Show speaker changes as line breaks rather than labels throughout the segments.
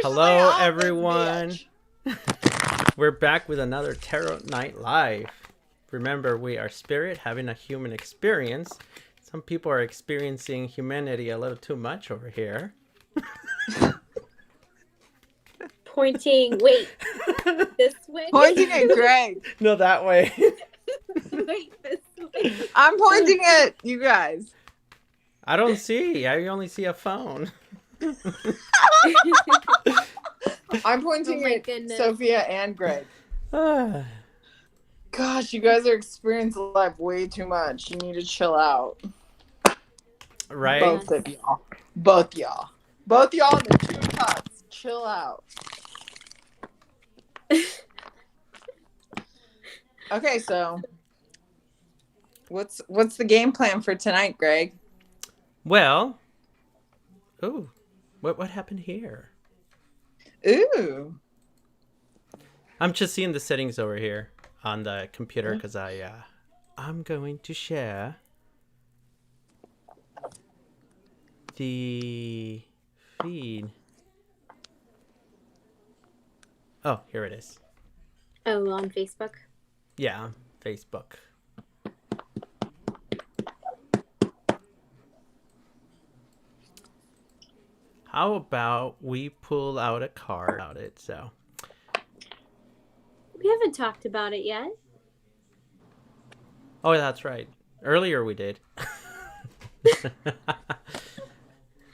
Hello, everyone. We're back with another Tarot Night Live. Remember, we are spirit having a human experience. Some people are experiencing humanity a little too much over here.
Pointing, wait, this way?
Pointing at Greg.
No, that way.
Wait, this way.
I'm pointing at you guys.
I don't see. I only see a phone.
I'm pointing at
goodness.
Sophia and Greg. Gosh, you guys are experiencing life way too much. You need to chill out.
Right?
Both of y'all. Both y'all. Both y'all in the 2 cups. Chill out. Okay, so what's the game plan for tonight, Greg?
Well, ooh, what happened here?
Ooh.
I'm just seeing the settings over here on the computer because I'm going to share the feed. Oh, here it is.
Oh, on Facebook?
Yeah, Facebook. How about we pull out a card about it? So
We haven't talked about it yet.
oh, that's right. Earlier we did.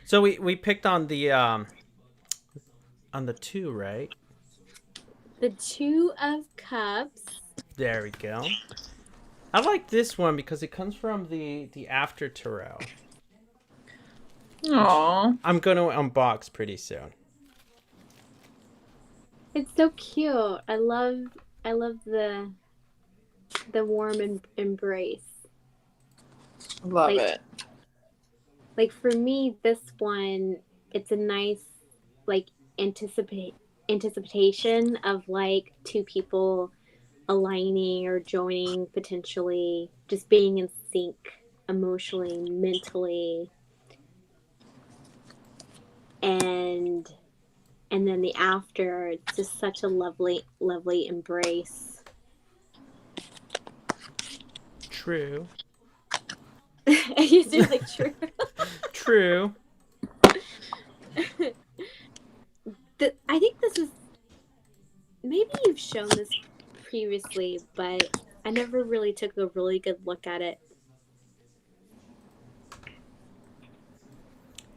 So we picked on the 2, right?
The 2 of Cups.
There we go. I like this one because it comes from the After Tarot.
Aww.
I'm going to unbox pretty soon.
It's so cute. I love the warm embrace.
Love it.
Like for me, this one, it's a nice like anticipation of like 2 people aligning or joining, potentially just being in sync emotionally, mentally, and then the after, it's just such a lovely embrace.
True.
You do like true.
True.
I think this is, maybe you've shown this previously, but I never really took a really good look at it.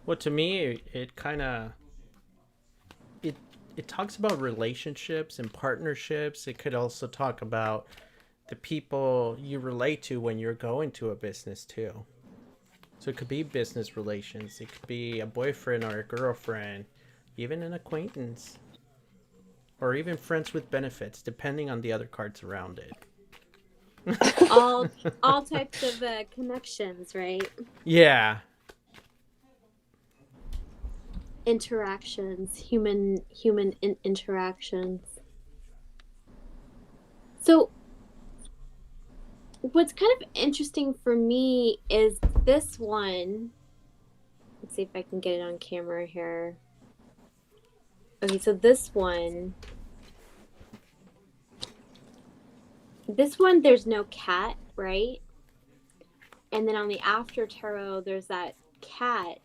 Well, to me, it kind of it talks about relationships and partnerships. It could also talk about the people you relate to when you're going to a business too. So it could be business relations. It could be a boyfriend or a girlfriend, even an acquaintance, or even friends with benefits, depending on the other cards around it.
all types of connections, right?
Yeah.
Interactions, human interactions. So what's kind of interesting for me is this one. Let's see if I can get it on camera here. Okay, so this one, there's no cat, right? And then on the After Tarot, there's that cat.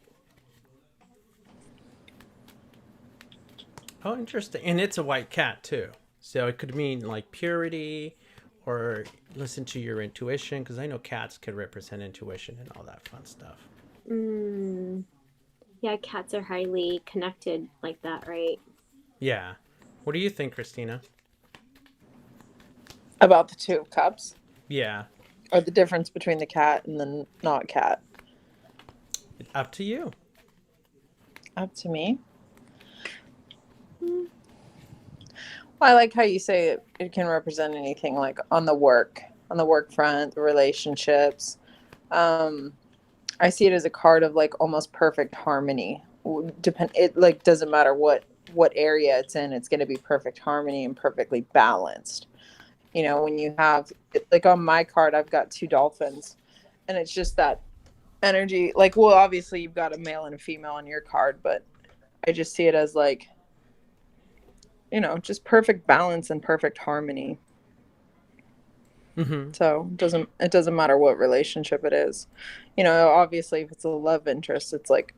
Oh, interesting. And it's a white cat too. So it could mean like purity or listen to your intuition, because I know cats could represent intuition and all that fun stuff.
Yeah, cats are highly connected like that, right?
Yeah. What do you think, Christina?
About the 2 of Cups?
Yeah.
Or the difference between the cat and the not cat?
Up to you.
Up to me? Well, I like how you say it can represent anything, like on the work front, the relationships. I see it as a card of like almost perfect harmony. It like doesn't matter what area it's in, it's going to be perfect harmony and perfectly balanced. When you have like on my card, I've got 2 dolphins, and it's just that energy. Like, well, obviously you've got a male and a female on your card, but I just see it as like, just perfect balance and perfect harmony.
Mm-hmm.
So it doesn't matter what relationship it is. Obviously if it's a love interest, it's like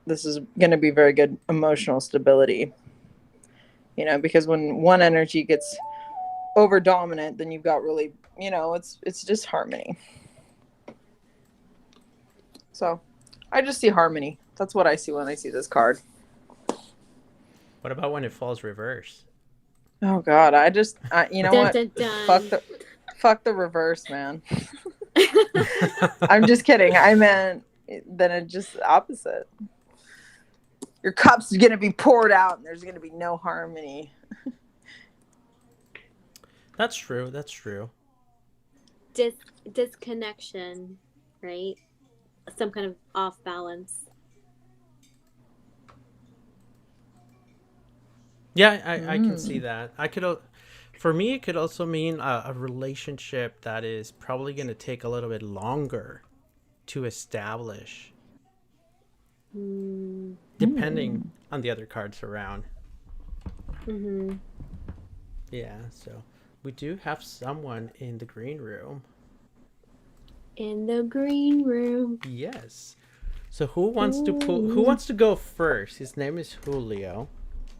this is going to be very good emotional stability. Because when one energy gets over dominant, then you've got really, it's just harmony. So I just see harmony. That's what I see when I see this card.
What about when it falls reverse?
Oh God, you know
Dun
what?
dun
Fuck
dun.
the reverse, man. I'm just kidding. I meant then it's just the opposite. Your cup's gonna be poured out, and there's gonna be no harmony.
That's true. That's true.
Disconnection, right? Some kind of off balance.
Yeah, I can see that. For me, it could also mean a relationship that is probably going to take a little bit longer to establish, depending on the other cards around.
Mm-hmm.
Yeah, so we do have someone in the green room.
In the green room.
Yes. So who wants to go first? His name is Julio.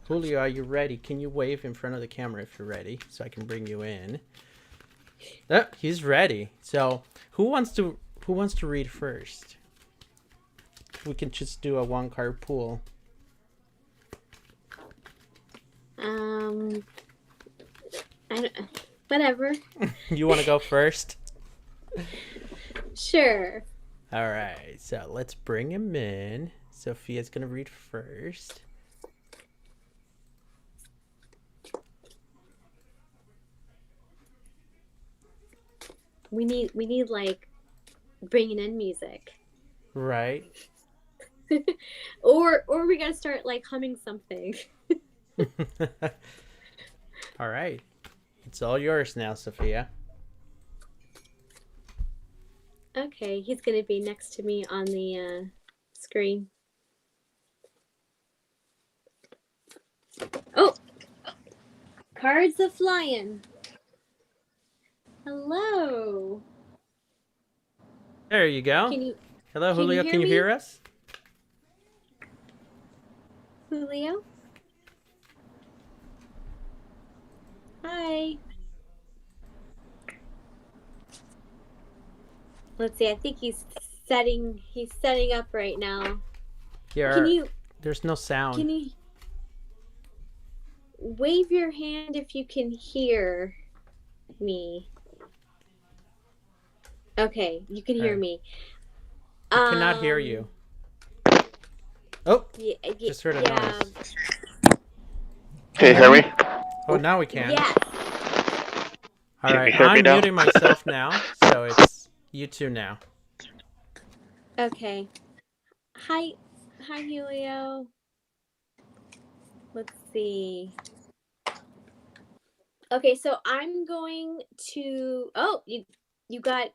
Julio, are you ready? Can you wave in front of the camera if you're ready so I can bring you in? Oh, he's ready. So who wants to read first? We can just do a one card pool.
Whatever.
You want to go first?
Sure.
All right. So let's bring him in. Sophia's gonna read first.
We need like bringing in music.
Right.
or we gotta start like humming something.
All right. It's all yours now, Sophia.
Okay, he's gonna be next to me on the screen. Oh, cards are flying. Hello.
There you go. Hello, Julio. Can you hear us?
Julio? Hi. Let's see. I think he's setting up right now.
Yeah. There's no sound.
Can you wave your hand if you can hear me? Okay, you can hear me.
I cannot hear you. Oh, just heard a noise.
Can you hear me?
Oh, now we can.
Yes.
All right, I'm muting myself now, so it's you two now.
Okay. Hi, Julio. Let's see. Okay, so I'm going to. Oh, you got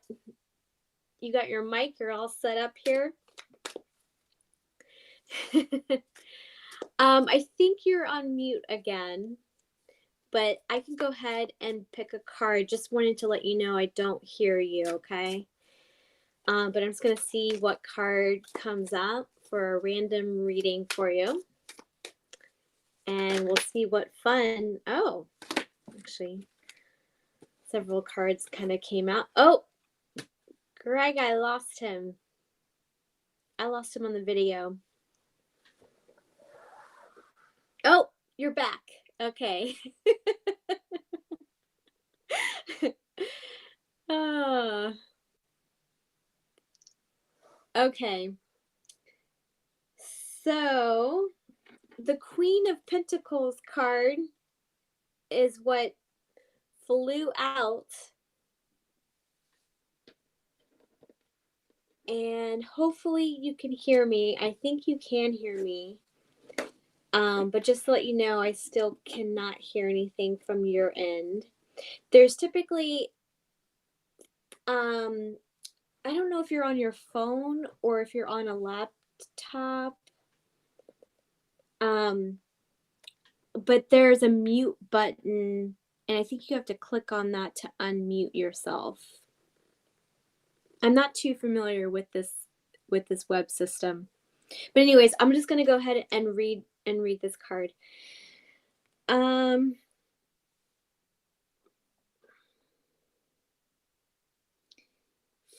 your mic. You're all set up here. I think you're on mute again, but I can go ahead and pick a card. Just wanted to let you know I don't hear you, okay? But I'm just going to see what card comes up for a random reading for you. And we'll see what fun. Oh, actually, several cards kind of came out. Oh, Greg, I lost him. I lost him on the video. Oh, you're back. Okay. Okay. So, the Queen of Pentacles card is what flew out. And hopefully you can hear me. I think you can hear me. But just to let you know, I still cannot hear anything from your end. There's typically a I don't know if you're on your phone or if you're on a laptop. But there's a mute button, and I think you have to click on that to unmute yourself. I'm not too familiar with this web system. But anyways, I'm just gonna go ahead and read this card.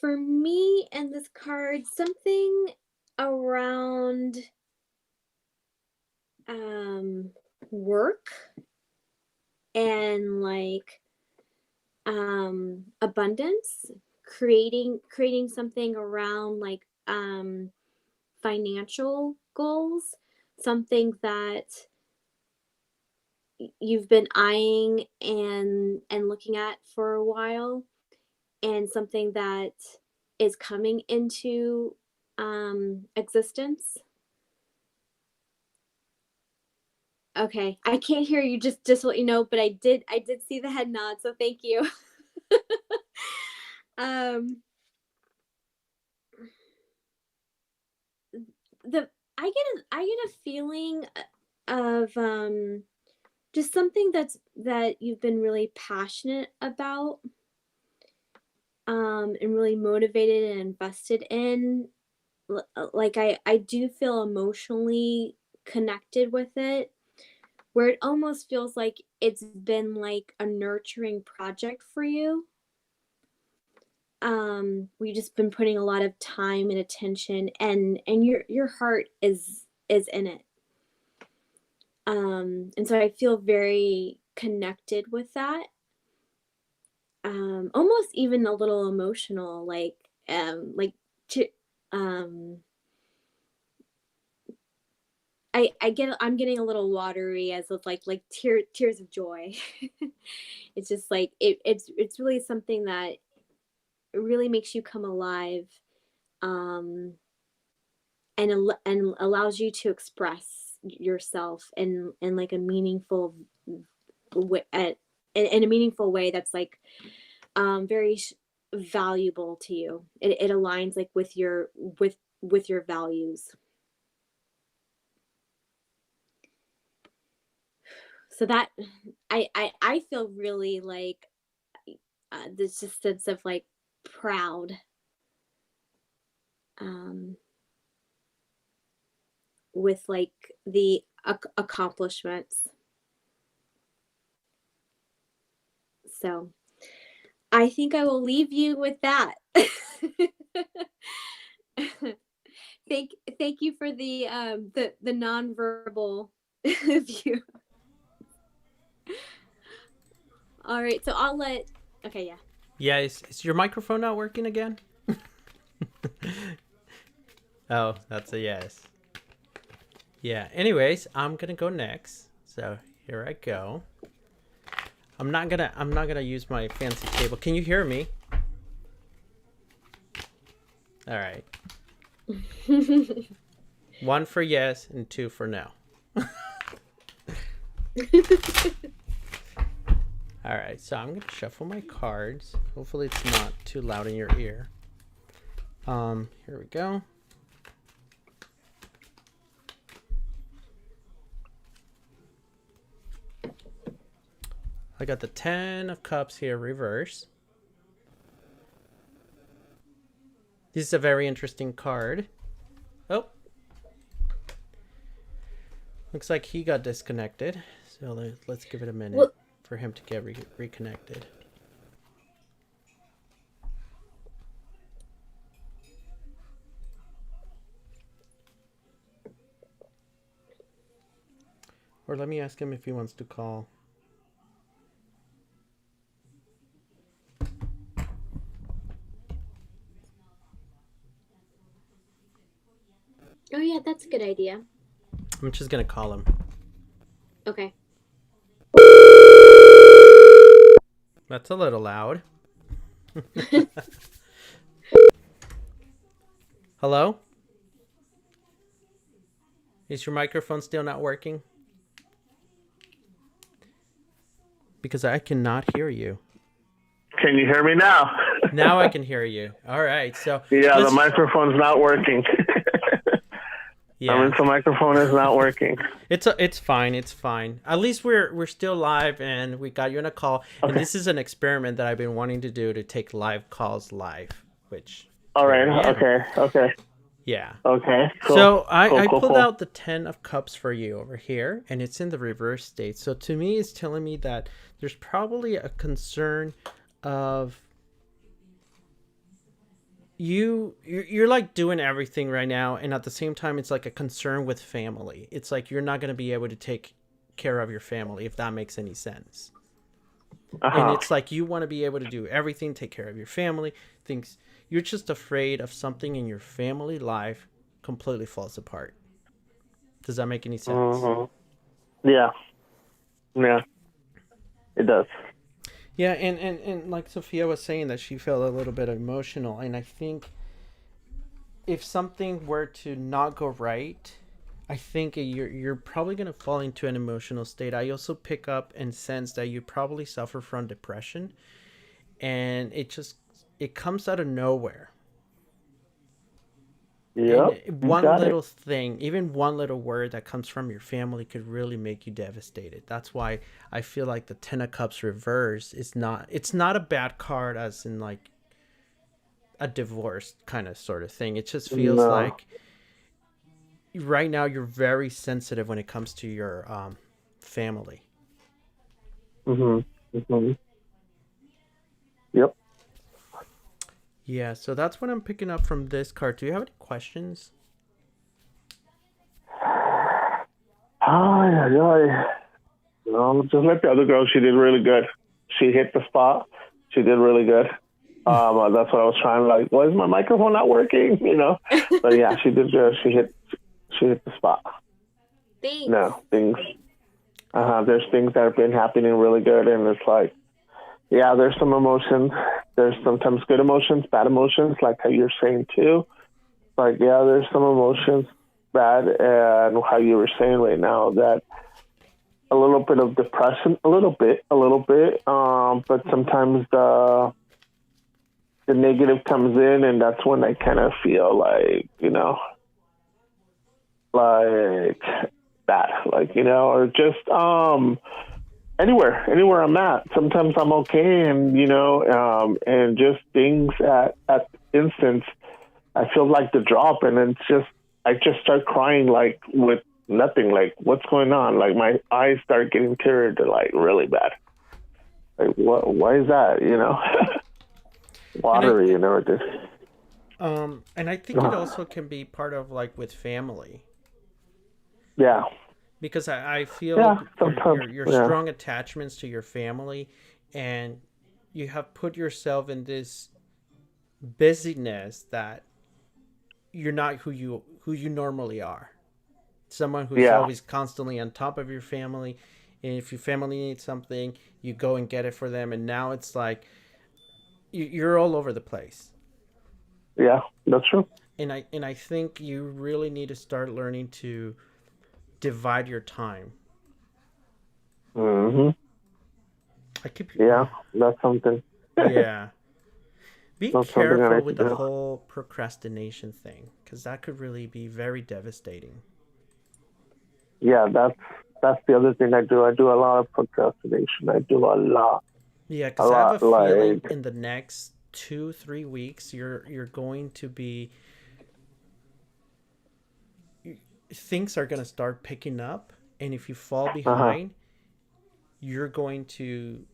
For me and this card, something around work and like abundance, creating something around like financial goals, something that you've been eyeing and looking at for a while, and something that is coming into existence. Okay, I can't hear you, just to let you know, but I did see the head nod, so thank you. I get a feeling of just something that you've been really passionate about, and really motivated and invested in. Like I do feel emotionally connected with it, where it almost feels like it's been like a nurturing project for you. We've just been putting a lot of time and attention, and your heart is in it. And so I feel very connected with that. Almost even a little emotional, I'm getting a little watery, as of like tears of joy. It's just like it's really something that really makes you come alive, and allows you to express yourself in like a meaningful way, in a meaningful way that's like very valuable to you. It aligns like with your values. So that I feel really like this just sense of like proud, with like the accomplishments. So I think I will leave you with that. Thank you for the nonverbal view. All right, so I'll let. Okay, yeah.
Yeah, is your microphone not working again? Oh, that's a yes. Yeah. Anyways, I'm gonna go next. So here I go. I'm not gonna use my fancy table. Can you hear me? All right. 1 for yes and 2 for no. All right, so I'm gonna shuffle my cards. Hopefully it's not too loud in your ear. Here we go. I got the 10 of Cups here, reverse. This is a very interesting card. Oh. Looks like he got disconnected. So let's give it a minute for him to get reconnected. Or let me ask him if he wants to call.
Oh yeah, that's a good idea.
I'm just gonna call him.
Okay.
That's a little loud. Hello? Is your microphone still not working? Because I cannot hear you.
Can you hear me now?
Now I can hear you. All right. So
Yeah, the
let's,
microphone's not working. I mean,
yeah,
the microphone is not working.
it's fine. It's fine. At least we're still live and we got you on a call. And
Okay.
this is an experiment that I've been wanting to do to take live calls live, which
All
here
right.
I am.
Okay.
Yeah.
Okay. Cool.
So I
Cool.
pulled out the 10 of cups for you over here, and it's in the reverse state. So to me, it's telling me that there's probably a concern of you're like doing everything right now, and at the same time, it's like a concern with family. It's like you're not going to be able to take care of your family, if that makes any sense. And it's like you want to be able to do everything, take care of your family, things. You're just afraid of something in your family life completely falls apart. Does that make any sense?
Yeah. It does.
Yeah, and like Sophia was saying, that she felt a little bit emotional, and I think if something were to not go right, I think you're probably gonna fall into an emotional state. I also pick up and sense that you probably suffer from depression, and it comes out of nowhere.
Yep.
And
You
one
got
little
it.
thing, even one little word that comes from your family could really make you devastated. That's why I feel like the Ten of Cups reverse is not, it's not a bad card as in like a divorce kind of sort of thing. It just feels
No.
like right now you're very sensitive when it comes to your family.
Yep.
Yeah, so that's what I'm picking up from this card. Do you have any questions?
Yeah. No, just like the other girl, she did really good. She hit the spot. She did really good. That's what I was trying. Like, why is my microphone not working? But yeah, she did good. She hit the spot.
Thanks.
No things. There's things that have been happening really good, and it's like, yeah, there's some emotions. There's sometimes good emotions, bad emotions, like how you're saying too. Like, yeah, there's some emotions bad, and how you were saying right now that a little bit of depression, a little bit. But sometimes the negative comes in, and that's when I kind of feel like, like that, like, or just anywhere I'm at. Sometimes I'm okay, and just things at instance, I feel like the drop, and it's just I just start crying like with nothing, like what's going on? Like my eyes start getting teary, like really bad. Like what? Why is that? Watery and everything.
And I think it also can be part of like with family.
Yeah.
Because I feel
sometimes,
your strong attachments to your family, and you have put yourself in this busyness that you're not who you normally are. Someone who's always constantly on top of your family, and if your family needs something, you go and get it for them. And now it's like you're all over the place.
Yeah, that's true.
And I think you really need to start learning to divide your time. I keep.
Yeah, that's something.
Yeah. Be
That's something I
careful
need
with
to
the
do.
whole procrastination thing, because that could really be very devastating.
Yeah, that's the other thing I do. I do a lot of procrastination. I do a lot.
Yeah, because I have a
lot,
feeling
like,
in the next 2-3 weeks you're going to be, things are going to start picking up, and if you fall behind, you're going to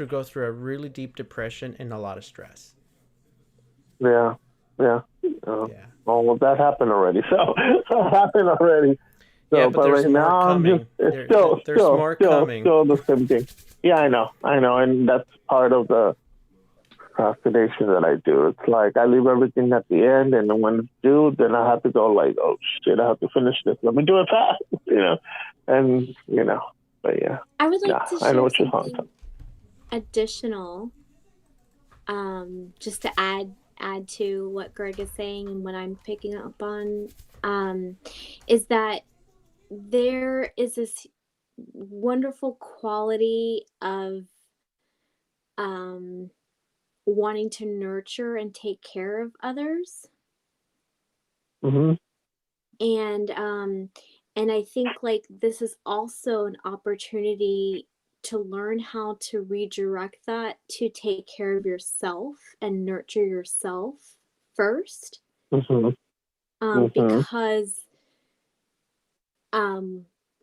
go through a really deep depression and a lot of stress.
Yeah.
Yeah.
Well, that happened already. So that happened already. So,
Yeah, but there's
right
more
now,
coming.
it's
There's more coming.
Still the same thing. Yeah, I know, and that's part of the procrastination that I do. It's like I leave everything at the end, and then when it's due, then I have to go like, oh shit, I have to finish this. Let me do it fast, and But yeah,
I would like to
I know
share
what you're talking
something additional, just to add to what Greg is saying and what I'm picking up on, is that there is this wonderful quality of wanting to nurture and take care of others.
Mhm.
And I think like this is also an opportunity to learn how to redirect that to take care of yourself and nurture yourself first.
Mhm. Mhm.
Because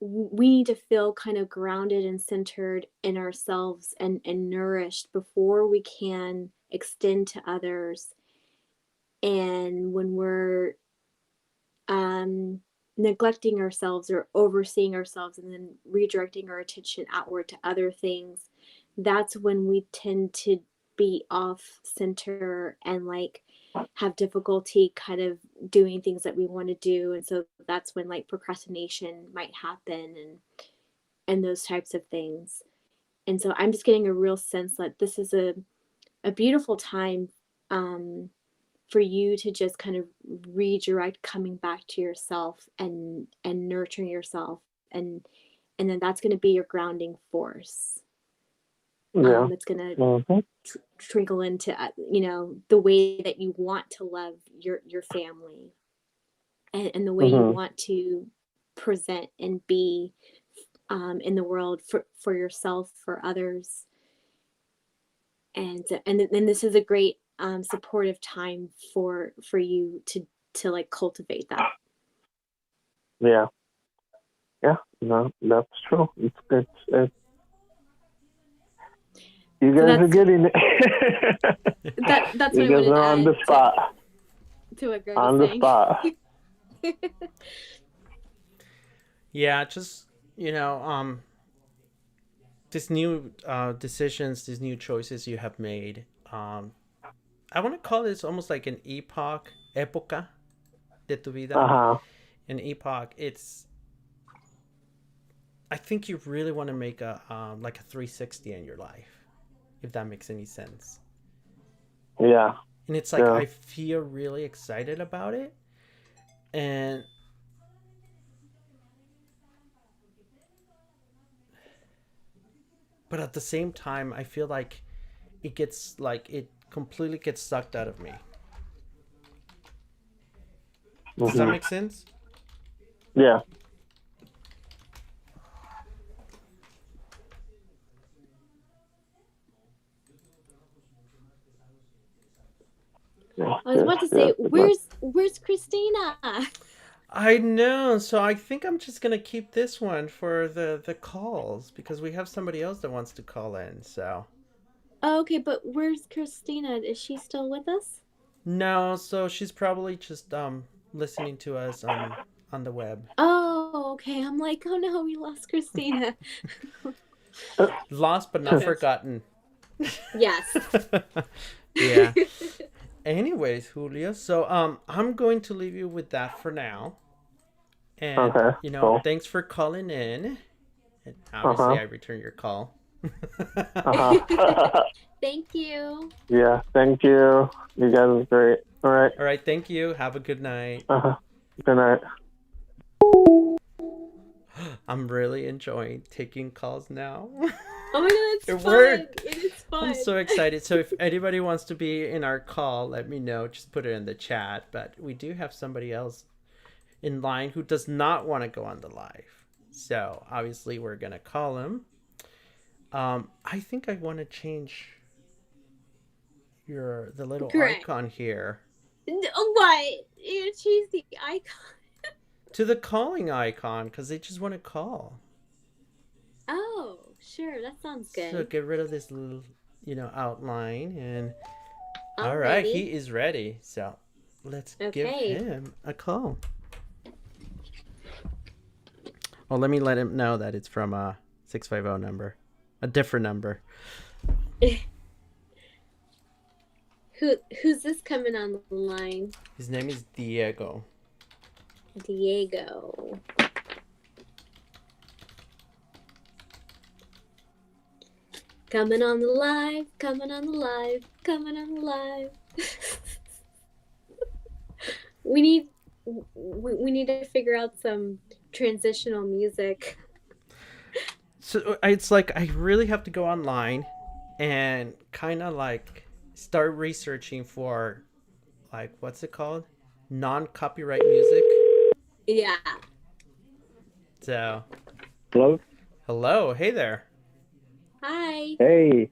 we need to feel kind of grounded and centered in ourselves and nourished before we can extend to others. And when we're neglecting ourselves or overseeing ourselves and then redirecting our attention outward to other things, that's when we tend to be off center and like have difficulty kind of doing things that we want to do. And so that's when like procrastination might happen and those types of things. And so I'm just getting a real sense that this is a beautiful time for you to just kind of redirect coming back to yourself and nurturing yourself, and then that's going to be your grounding force.
Yeah.
It's going to
Mhm.
trickle into the way that you want to love your family, and the way you
Mhm.
want to present and be in the world for yourself, for others. And then this is a great supportive time for you to like cultivate that.
Yeah. Yeah. No, that's true. It's you
So
guys are getting it.
that's
You
what I
guys
wanted
are
to
on
add
the spot.
to what Greg was
On the
saying.
spot.
Yeah, just these new decisions, these new choices you have made. I want to call this almost like an epoch, época de tu vida.
Uh-huh.
An epoch. It's. I think you really want to make a like a 360 in your life, if that makes any sense.
Yeah.
And it's like
Yeah.
I feel really excited about it, and but at the same time, I feel like it completely gets sucked out of me. Does that
Mhm.
make sense?
Yeah. Yes,
I was
yes,
about to say,
yes, yes.
where's Christina?
I know. So I think I'm just gonna keep this one for the calls because we have somebody else that wants to call in. So
Oh, okay, but where's Christina? Is she still with us?
no. So she's probably just listening to us on the web.
Oh, okay. I'm like, oh no, we lost Christina.
Lost but not
Okay.
forgotten.
Yes.
Yeah. Anyways, Julio. So I'm going to leave you with that for now. And
Okay. Cool.
thanks for calling in. And obviously,
Uh-huh.
I return your call.
Uh-huh.
Thank you.
Yeah. Thank you. You guys are great. All right.
All right. Thank you. Have a good night.
Uh-huh. Good night.
I'm really enjoying taking calls now.
Oh my god, it's
It
fun.
worked.
It is fun.
I'm so excited. So if anybody wants to be in our call, let me know. Just put it in the chat. But we do have somebody else in line who does not want to go on the live. So obviously we're gonna call him. I think I want to change the little
Correct.
icon here
What? You choose the icon.
to the calling icon because they just want to call.
Oh, sure. That sounds good.
So get rid of this little, outline and all right,
Alrighty.
he is ready. So let's give
Okay.
him a call. Well, let me let him know that it's from a 650 number, a different number.
Who's this coming on the line?
His name is Diego.
Diego. Coming on the live, coming on the live, coming on the live. we need to figure out some transitional music.
So it's like I really have to go online and kind of like start researching for, like, what's it called? Non-copyright music.
Yeah.
So,
Hello?
hello, hey there.
Hi.
Hey,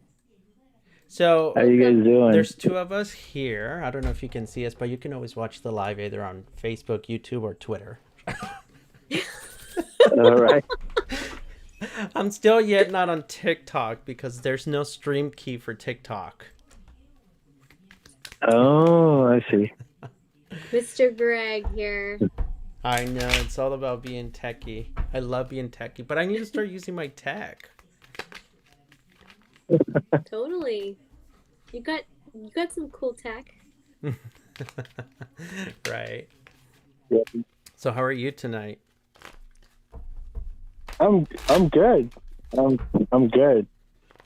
So,
how you guys
Welcome.
doing?
there's two of us here. I don't know if you can see us, but you can always watch the live either on Facebook, YouTube, or Twitter.
All right.
I'm still yet not on TikTok because there's no stream key for TikTok.
Oh, I see.
Mr. Greg here.
I know, it's all about being techie. I love being techie, but I need to start using my tech.
Totally. You got some cool tech.
Right.
Yeah.
So how are you tonight?
I'm good. I'm good.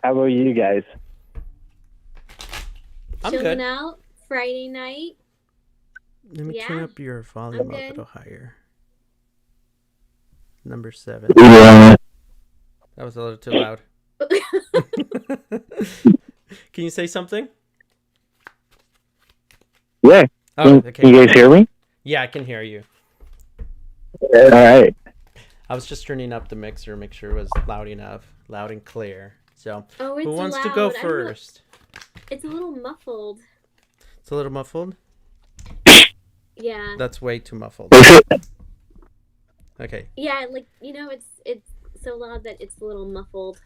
How about you guys?
I'm
Chilling
good.
out Friday night.
Let me turn
Yeah,
up your volume
I'm
a
good.
little higher. Number 7.
Yeah.
That was a little too loud. Can you say something?
Yeah.
Oh,
Can
okay.
you guys hear me?
Yeah, I can hear you.
All right.
I was just turning up the mixer to make sure it was loud enough, loud and clear. So,
Oh, it's
who wants
loud.
to go
I don't know.
first?
It's a little muffled.
It's a little muffled.
Yeah.
That's way too muffled. Okay.
Yeah, like it's so loud that it's a little muffled.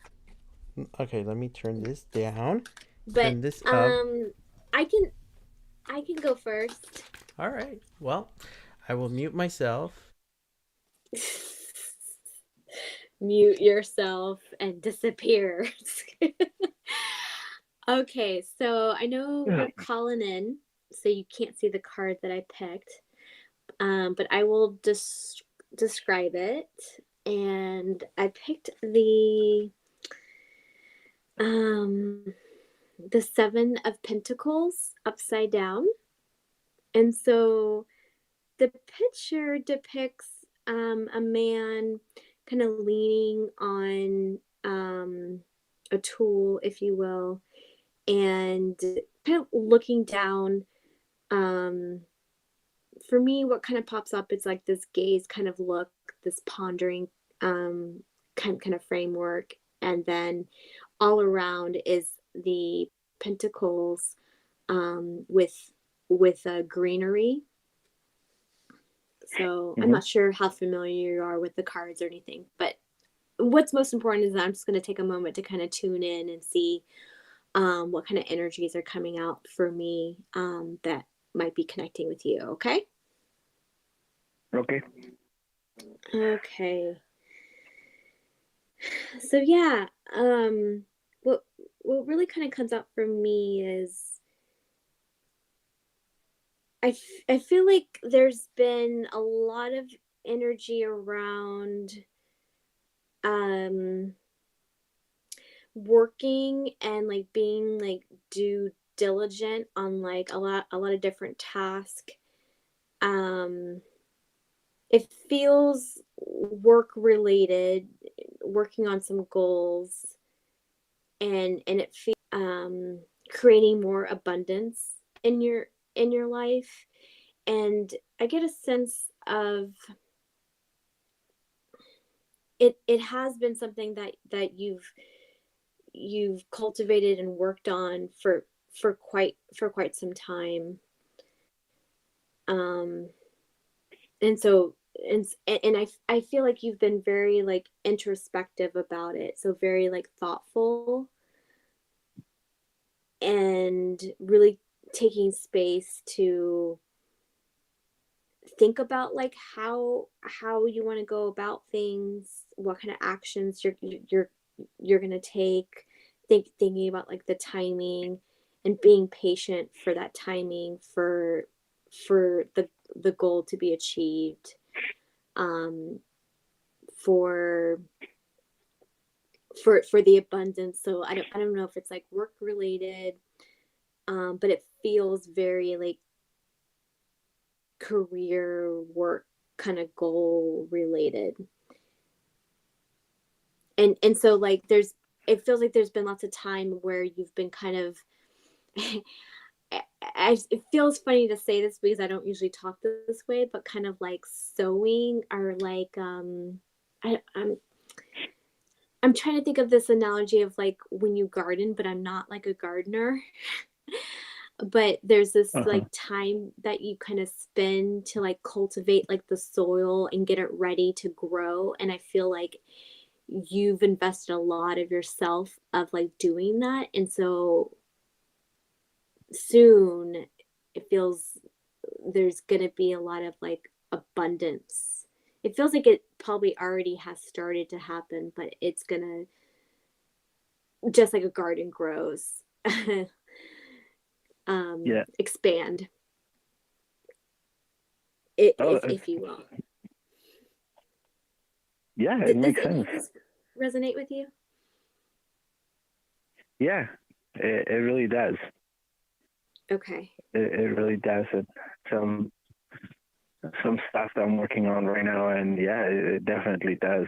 Okay, let me turn this down.
But
Turn this up.
I can go first.
All right. Well, I will mute myself.
Mute yourself and disappear. Okay, so I know you're calling in, so you can't see the card that I picked. But I will describe it. And I picked the 7 of Pentacles upside down. And so the picture depicts a man kind of leaning on a tool, if you will, and kind of looking down. For me, what kind of pops up is like this gaze kind of look, this pondering kind of framework, and then all around is the pentacles with greenery. So I'm not sure how familiar you are with the cards or anything, but what's most important is that I'm just going to take a moment to kind of tune in and see what kind of energies are coming out for me that might be connecting with you. Okay.
Okay.
Okay. So yeah, what really kind of comes out for me is I feel like there's been a lot of energy around working and like being like due diligent on like a lot of different tasks. It feels work related, working on some goals, and it feels creating more abundance in your life. And I get a sense of it has been something that you've cultivated and worked on for quite some time. And so and I feel like you've been very like introspective about it, so very like thoughtful and really taking space to think about like how you want to go about things, what kind of actions you're going to take, thinking about like the timing and being patient for that timing for the goal to be achieved, for the abundance. So I don't know if it's like work related, but it feels very like career work kind of goal related. And so like it feels like there's been lots of time where you've been kind of it feels funny to say this because I don't usually talk this way, but kind of like sewing or like I'm trying to think of this analogy of like when you garden, but I'm not like a gardener. But there's this
Uh-huh.
like time that you kind of spend to like cultivate like the soil and get it ready to grow. And I feel like you've invested a lot of yourself of like doing that. And so soon it feels there's going to be a lot of like abundance. It feels like it probably already has started to happen, but it's going to, just like a garden grows,
Yeah.
expand,
Oh,
if you will.
yeah, it
Does
makes
any
sense.
of this resonate with you?
Yeah, it really does.
Okay.
It really does. Some some stuff that I'm working on right now, and yeah, it definitely does.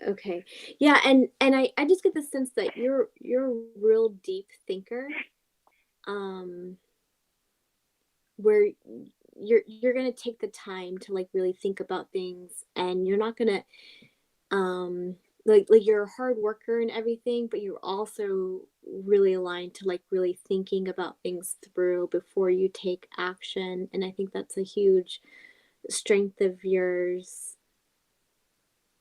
Okay. Yeah, and I just get the sense that you're a real deep thinker. Um where you're going to take the time to like really think about things, and you're not going to like you're a hard worker and everything, but you're also really aligned to like really thinking about things through before you take action. And I think that's a huge strength of yours,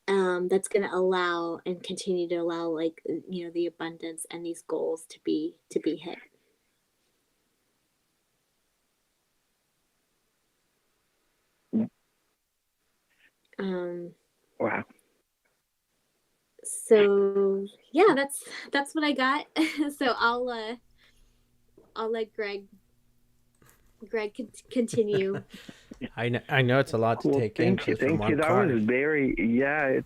that's going to allow and continue to allow like the abundance and these goals to be hit. um
Wow.
so yeah, that's what I got. So I'll let Greg continue.
I know it's a lot to
Well,
take in just from
thank you.
one
That was
card.
very, yeah.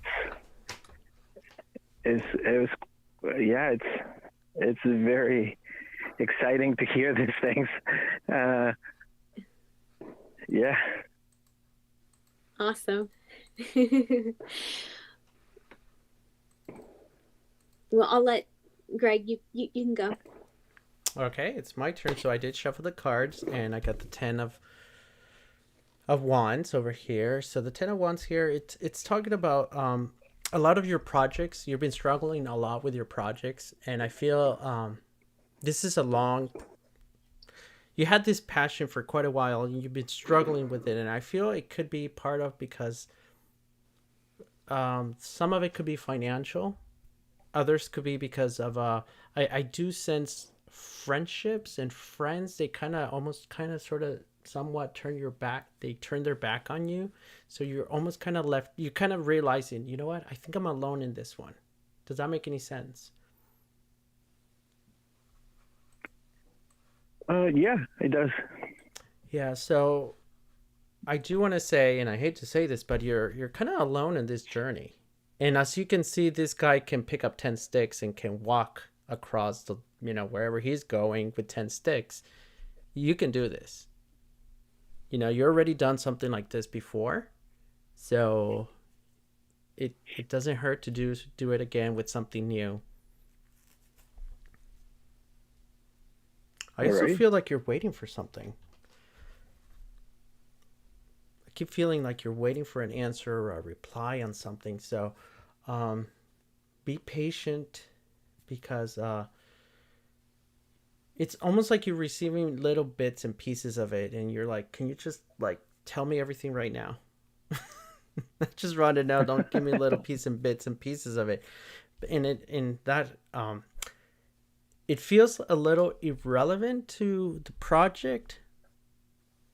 It was, yeah. It's very exciting to hear these things. Yeah.
Awesome. Well, I'll let Greg, you can go.
Okay, it's my turn. So I did shuffle the cards, and I got the 10 of wands over here. So the 10 of wands here, it's talking about a lot of your projects. You've been struggling a lot with your projects, and I feel this is a long. You had this passion for quite a while, and you've been struggling with it, and I feel it could be part of because some of it could be financial, others could be because of I do sense friendships and friends, they kind of almost kind of sort of somewhat turn their back on you, so you're almost kind of left, you kind of realizing, you know what, I think I'm alone in this one. Does that make any sense?
Yeah, it does.
Yeah, so I do want to say, and I hate to say this, but you're kind of alone in this journey. And as you can see, this guy can pick up 10 sticks and can walk across the, wherever he's going with 10 sticks. You can do this. You already done something like this before. So it doesn't hurt to do it again with something new. I
All
also
right.
feel like you're waiting for something. I keep feeling like you're waiting for an answer or a reply on something. So be patient, because it's almost like you're receiving little bits and pieces of it, and you're like, can you just like tell me everything right now? Just run it now. Don't give me little bits and pieces of it. It feels a little irrelevant to the project,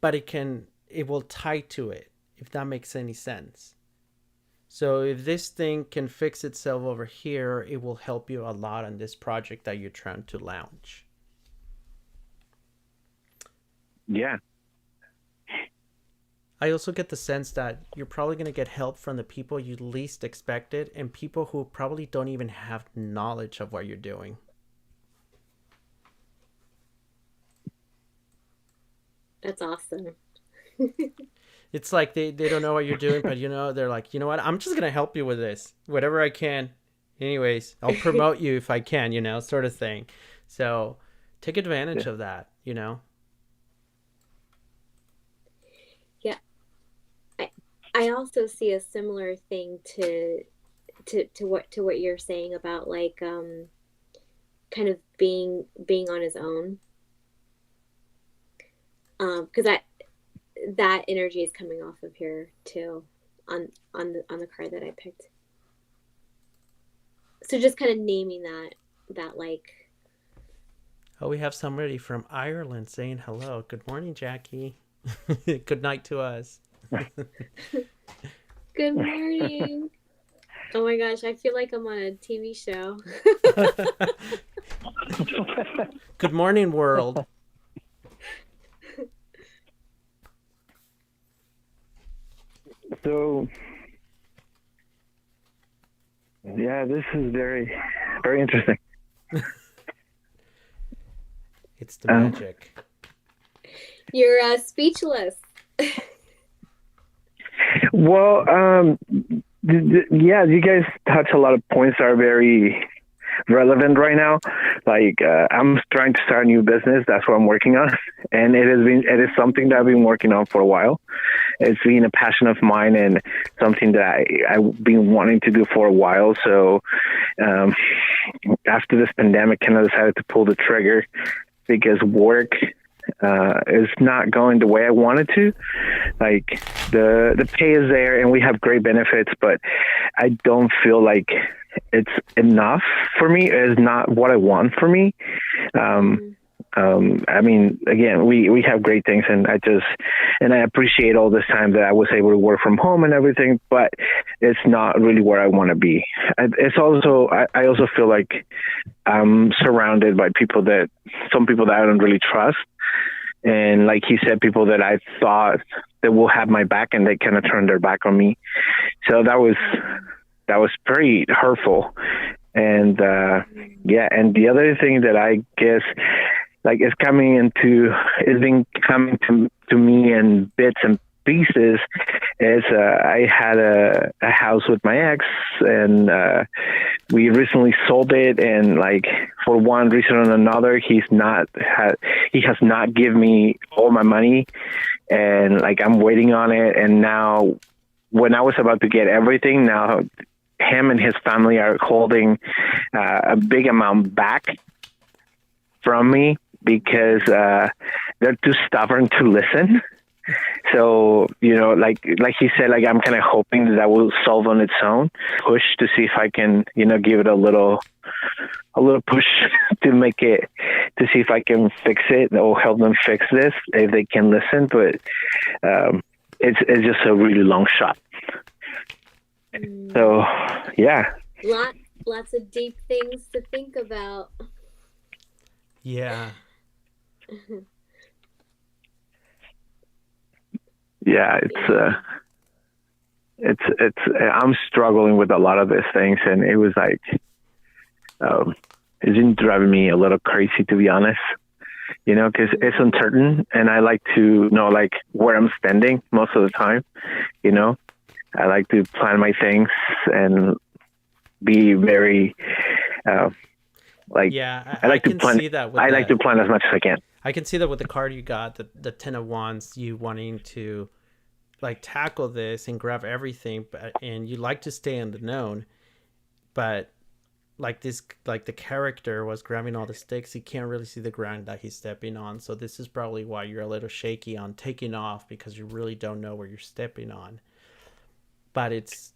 but it will tie to it, if that makes any sense. So if this thing can fix itself over here, it will help you a lot on this project that you're trying to launch.
Yeah.
I also get the sense that you're probably going to get help from the people you least expected, and people who probably don't even have knowledge of what you're doing.
That's awesome.
It's like they don't know what you're doing, but they're like, you know what? I'm just going to help you with this, whatever I can. Anyways, I'll promote you if I can, sort of thing. So take advantage of that,
Yeah. I also see a similar thing to what you're saying about like kind of being on his own. Because that energy is coming off of here too on the card that I picked. So just kind of naming that like.
Oh, we have somebody from Ireland saying hello. Good morning, Jackie. Good night to us.
Good morning. Oh my gosh, I feel like I'm on a TV show.
Good morning, world.
So, yeah, this is very, very interesting.
It's the magic.
You're speechless.
Well, yeah, you guys touch a lot of points that are very relevant right now. Like, I'm trying to start a new business. That's what I'm working on, and it is something that I've been working on for a while. It's been a passion of mine and something that I've been wanting to do for a while. So, after this pandemic, kind of decided to pull the trigger because work is not going the way I wanted to. Like the pay is there and we have great benefits, but I don't feel like it's enough for me. It's not what I want for me. I mean, again, we have great things, and I appreciate all this time that I was able to work from home and everything, but it's not really where I want to be. It's also, I also feel like I'm surrounded by some people that I don't really trust. And like he said, people that I thought that will have my back, and they kind of turned their back on me. So that was pretty hurtful. And and the other thing that I guess like is coming to me in bits and pieces is I had a house with my ex, and we recently sold it, and like for one reason or another he has not given me all my money, and like I'm waiting on it. And now when I was about to get everything, now him and his family are holding a big amount back from me because they're too stubborn to listen. So, like he said, like I'm kind of hoping that will solve on its own. Push to see if I can, give it a little push to make it, to see if I can fix it or help them fix this if they can listen. But it's just a really long shot. So, yeah.
Lots of deep things to think about.
Yeah.
Yeah, it's I'm struggling with a lot of these things, and it was like it's been driving me a little crazy, to be honest. Because it's uncertain, and I like to know like where I'm standing most of the time. I like to plan my things and be very I like to plan. I like to plan as much as I can.
I can see that with the card you got, the 10 of Wands, you wanting to like tackle this and grab everything, and you like to stay in the known, but like the character was grabbing all the sticks, he can't really see the ground that he's stepping on. So this is probably why you're a little shaky on taking off, because you really don't know where you're stepping on. But it's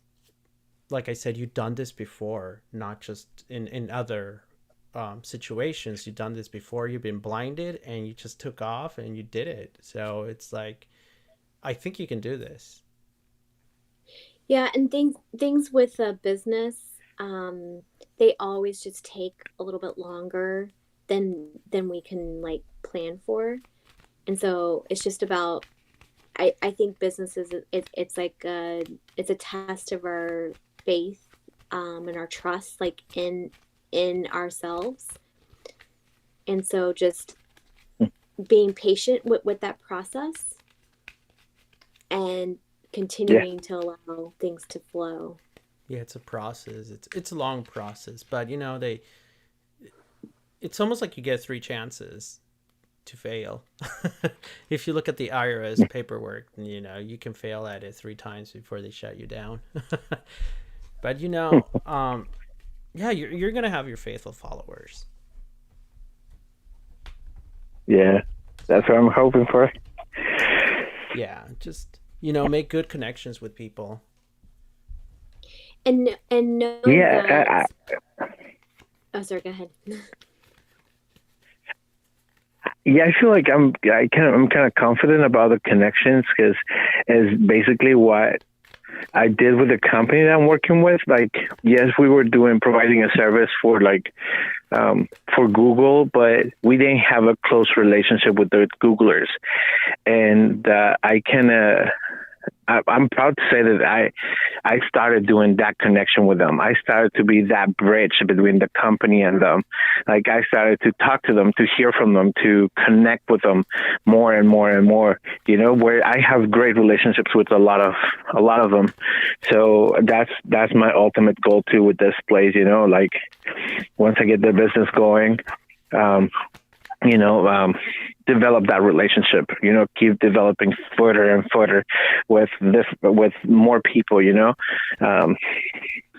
like I said, you've done this before, not just in other situations. You've done this before. You've been blinded and you just took off and you did it. So it's like, I think you can do this.
Yeah, and things with a business, they always just take a little bit longer than we can like plan for. And so it's just about, I think businesses, it's like it's a test of our faith and our trust, like in ourselves. And so just being patient with that process and continuing to allow things to flow.
Yeah, it's a process. It's a long process, but you know, it's almost like you get 3 chances to fail. If you look at the IRS paperwork, you know, you can fail at it 3 times before they shut you down. But you know, yeah, you're gonna have your faithful followers.
Yeah, that's what I'm hoping for.
Yeah, just, you know, make good connections with people.
And know
Yeah,
that. Oh, sorry. Go ahead.
Yeah, I feel like I'm kind of confident about the connections because is basically what I did with the company that I'm working with. Like, yes, we were providing a service for for Google, but we didn't have a close relationship with the Googlers, and I'm proud to say that I started doing that connection with them. I started to be that bridge between the company and them. Like, I started to talk to them, to hear from them, to connect with them more and more and more. You know, where I have great relationships with a lot of them. So that's my ultimate goal too with this place. You know, like once I get the business going, develop that relationship, you know, keep developing further and further with more people, you know?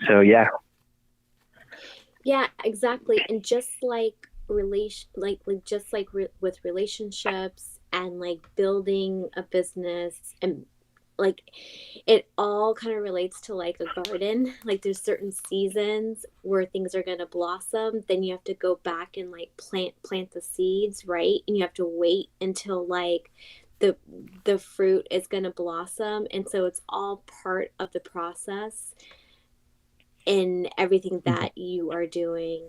So yeah.
Yeah, exactly. And just like with relationships and like building a business, and like it all kind of relates to like a garden. Like there's certain seasons where things are going to blossom, then you have to go back and like plant the seeds, right? And you have to wait until like the fruit is going to blossom. And so it's all part of the process in everything that you are doing,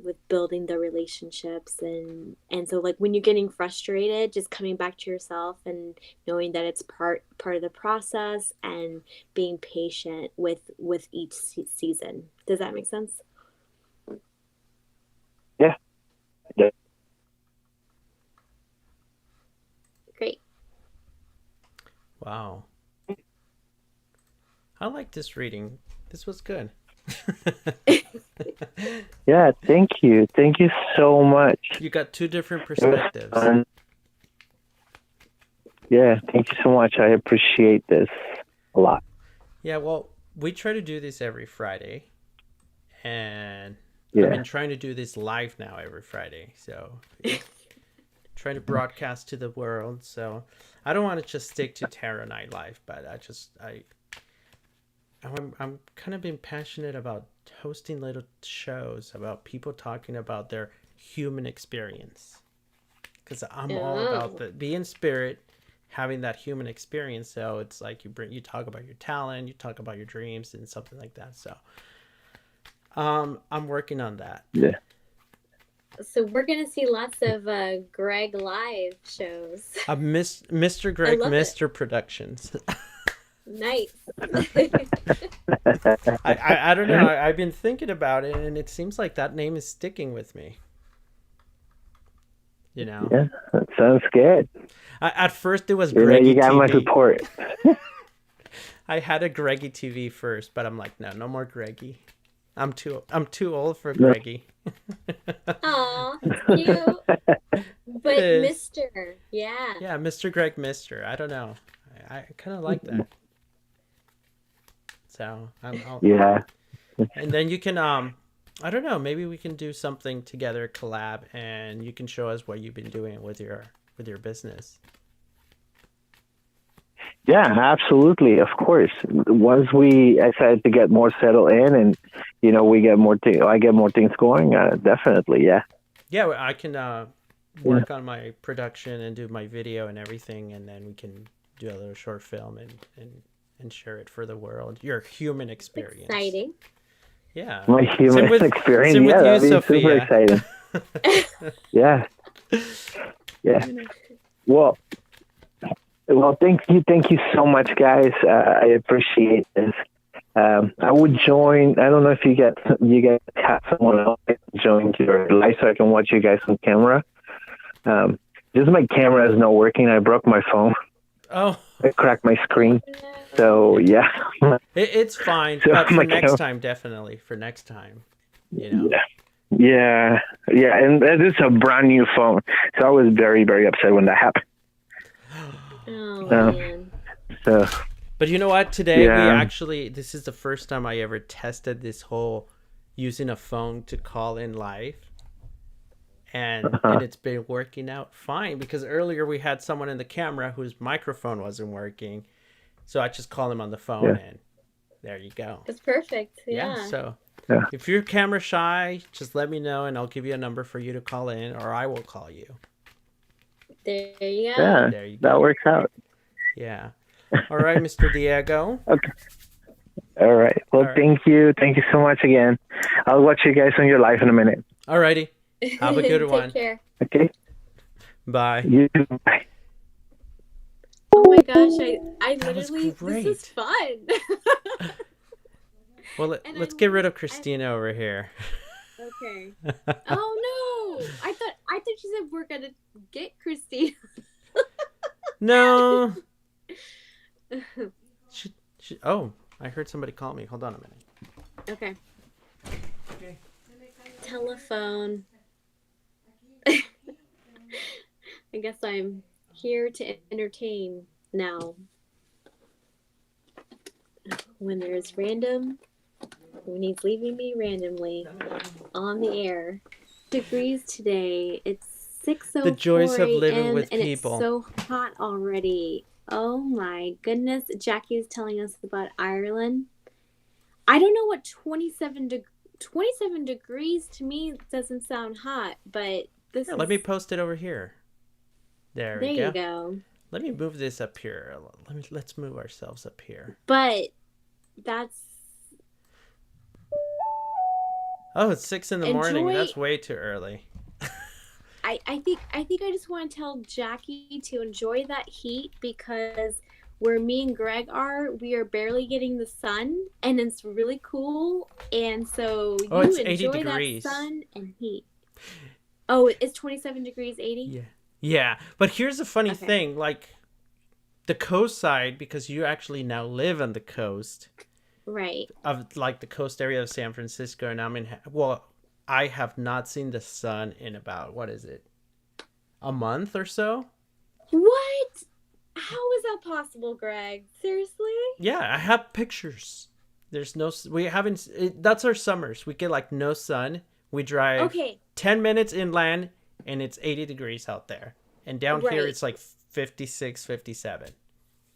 with building the relationships. And so like when you're getting frustrated, just coming back to yourself and knowing that it's part of the process, and being patient with each season. Does that make sense?
Yeah.
Great.
Wow. I like this reading. This was good.
Yeah, thank you so much.
You got 2 different perspectives.
Yeah, thank you so much. I appreciate this a lot.
Yeah, well, we try to do this every Friday, and
Yeah.
I've been trying to do this live now every Friday, so trying to broadcast to the world. So I don't want to just stick to Tarot Night Live, but I'm kind of been passionate about hosting little shows about people talking about their human experience, because I'm all about the being spirit, having that human experience. So it's like you talk about your talent, you talk about your dreams and something like that. So I'm working on that.
Yeah.
So we're gonna see lots of Greg live shows.
Mr. Greg, Mr.
It.
Productions.
Nice.
I don't know. I've been thinking about it, and it seems like that name is sticking with me. You know?
Yeah, that sounds good.
At first, it was Greggy
You got
TV.
my support.
I had a Greggy TV first, but I'm like, no more Greggy. I'm too old for Greggy.
Aw, cute. But Mr. Yeah.
Yeah, Mr. Greg, Mr. I don't know. I kind of like that. So
yeah.
And then you can I don't know, maybe we can do something together, collab, and you can show us what you've been doing with your business.
Yeah, absolutely. Of course. Once I decided to get more settled in, and you know, I get more things going. Definitely, yeah.
Yeah, I can work on my production and do my video and everything, and then we can do a little short film and share it for the world. Your human experience.
Exciting.
Yeah.
My human experience. Yeah, that'd be super exciting. Yeah. Yeah. Well, thank you so much, guys. I appreciate this. I would join. I don't know if you guys have someone else join your live so I can watch you guys on camera. Just my camera is not working. I broke my phone.
Oh,
cracked my screen. So yeah,
It's fine,
So
but for
my
next
cam-
time, definitely for next time. You know.
yeah, and it's a brand new phone, so I was very, very upset when that happened.
Oh
Um,
man.
So
But you know what? Today we
Yeah.
actually, this is the first time I ever tested this whole using a phone to call in live. And it's been working out fine because earlier we had someone in the camera whose microphone wasn't working. So I just called him on the phone and there you go.
It's perfect.
Yeah.
Yeah.
So
Yeah.
if you're camera shy, just let me know and I'll give you a number for you to call in or I will call you.
There you go.
yeah,
There you go.
that works out.
Yeah. All right, Mr. Diego.
All right. Well,
All right.
thank you so much again. I'll watch you guys on your live in a minute.
All righty. Have a good
Take
one.
care.
Okay.
Bye.
You too. Bye.
Oh my gosh, I
That was
literally
great.
this is fun.
Well,
And
let's
I
get rid
love-
of Christina over here.
Okay. Oh no! I thought you said we're gonna get Christine.
No. Oh, I heard somebody call me. Hold on a minute.
Okay.
Okay.
Telephone. I guess I'm here to entertain now. When there's random, when he's leaving me randomly on the air. Degrees today. It's 6:04
The joys of living
a.m.
with
and
people.
it's so hot already. Oh my goodness. Jackie's telling us about Ireland. I don't know what 27 degrees to me doesn't sound hot, but this
Here,
is...
let me post it over here. There
There
we go.
you go.
Let me move this up here. Let's move ourselves up here.
But that's...
Oh, it's 6 in the morning.
Enjoy-
That's way too early.
I think I just want to tell Jackie to enjoy that heat because where me and Greg are, we are barely getting the sun and it's really cool. And so you
Oh, it's 80
enjoy
degrees.
that sun and heat. Oh, it's 27 degrees, 80?
Yeah. Yeah. But here's the funny
Okay.
thing. Like, the coast side, because you actually now live on the coast
Right.
of, like, the coast area of San Francisco. And I'm in, well, I have not seen the sun in about, what is it? A month or so?
What? How is that possible, Greg? Seriously?
Yeah, I have pictures. There's no, we haven't, that's our summers. We get like no sun. We drive
Okay.
10 minutes inland and it's 80 degrees out there. And down here
Right.
it's like 56, 57.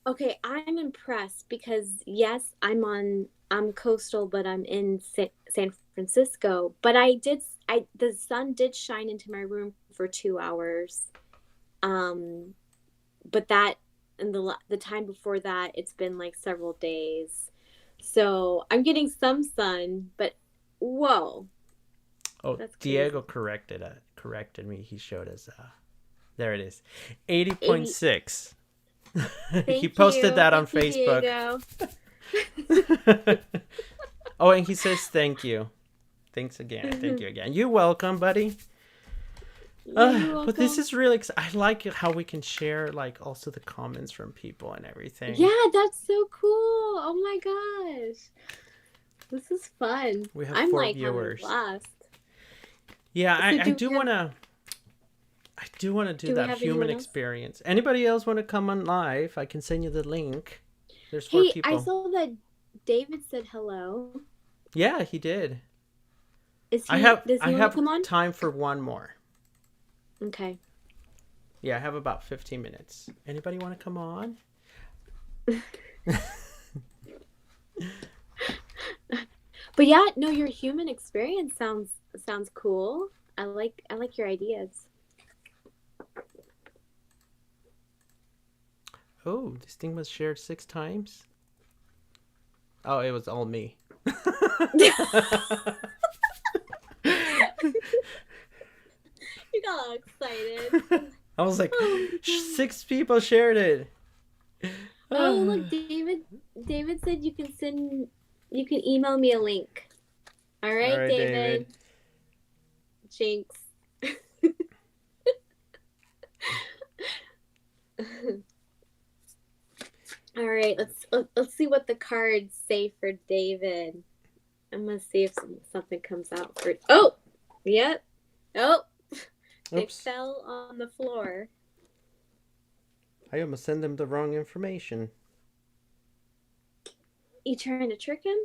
Okay, I'm impressed because yes, I'm coastal, but I'm in San Francisco. But the sun did shine into my room for 2 hours. But that and the time before that, it's been like several days. So I'm getting some sun, but whoa.
Oh,
That's crazy.
Diego corrected me. He showed us, there it is. 80.6. He posted
you.
that on
Thank you,
Facebook.
Diego.
Oh, and he says thank you. Thanks again. Thank you again. You're welcome, buddy.
You're
But this
welcome.
is really I like how we can share like also the comments from people and everything.
Yeah, that's so cool. Oh my gosh. This is fun.
We have
I'm
4
like
viewers.
having a blast.
Yeah,
So
I
do
do
we
want to do
we
that
have
human
anyone else?
experience. Anybody else want to come on live? I can send you the link. There's 4
Hey,
people.
I saw that David said hello.
Yeah, he did.
Is he
I have
does he want to come on?
time for one more.
Okay.
Yeah, I have about 15 minutes. Anybody want to come on?
But yeah, no, your human experience sounds cool. I like your ideas.
Oh, this thing was shared 6 times. Oh, it was all me.
You got all excited.
I was like,
Oh,
6 people shared it.
oh, look, David said you can email me a link. All right,
All right,
David. Jinx. All right, let's see what the cards say for David. I'm gonna see if something comes out for. Oh, yep. Oh, it
Oops.
fell on the floor.
I almost sent him the wrong information.
You trying to trick him?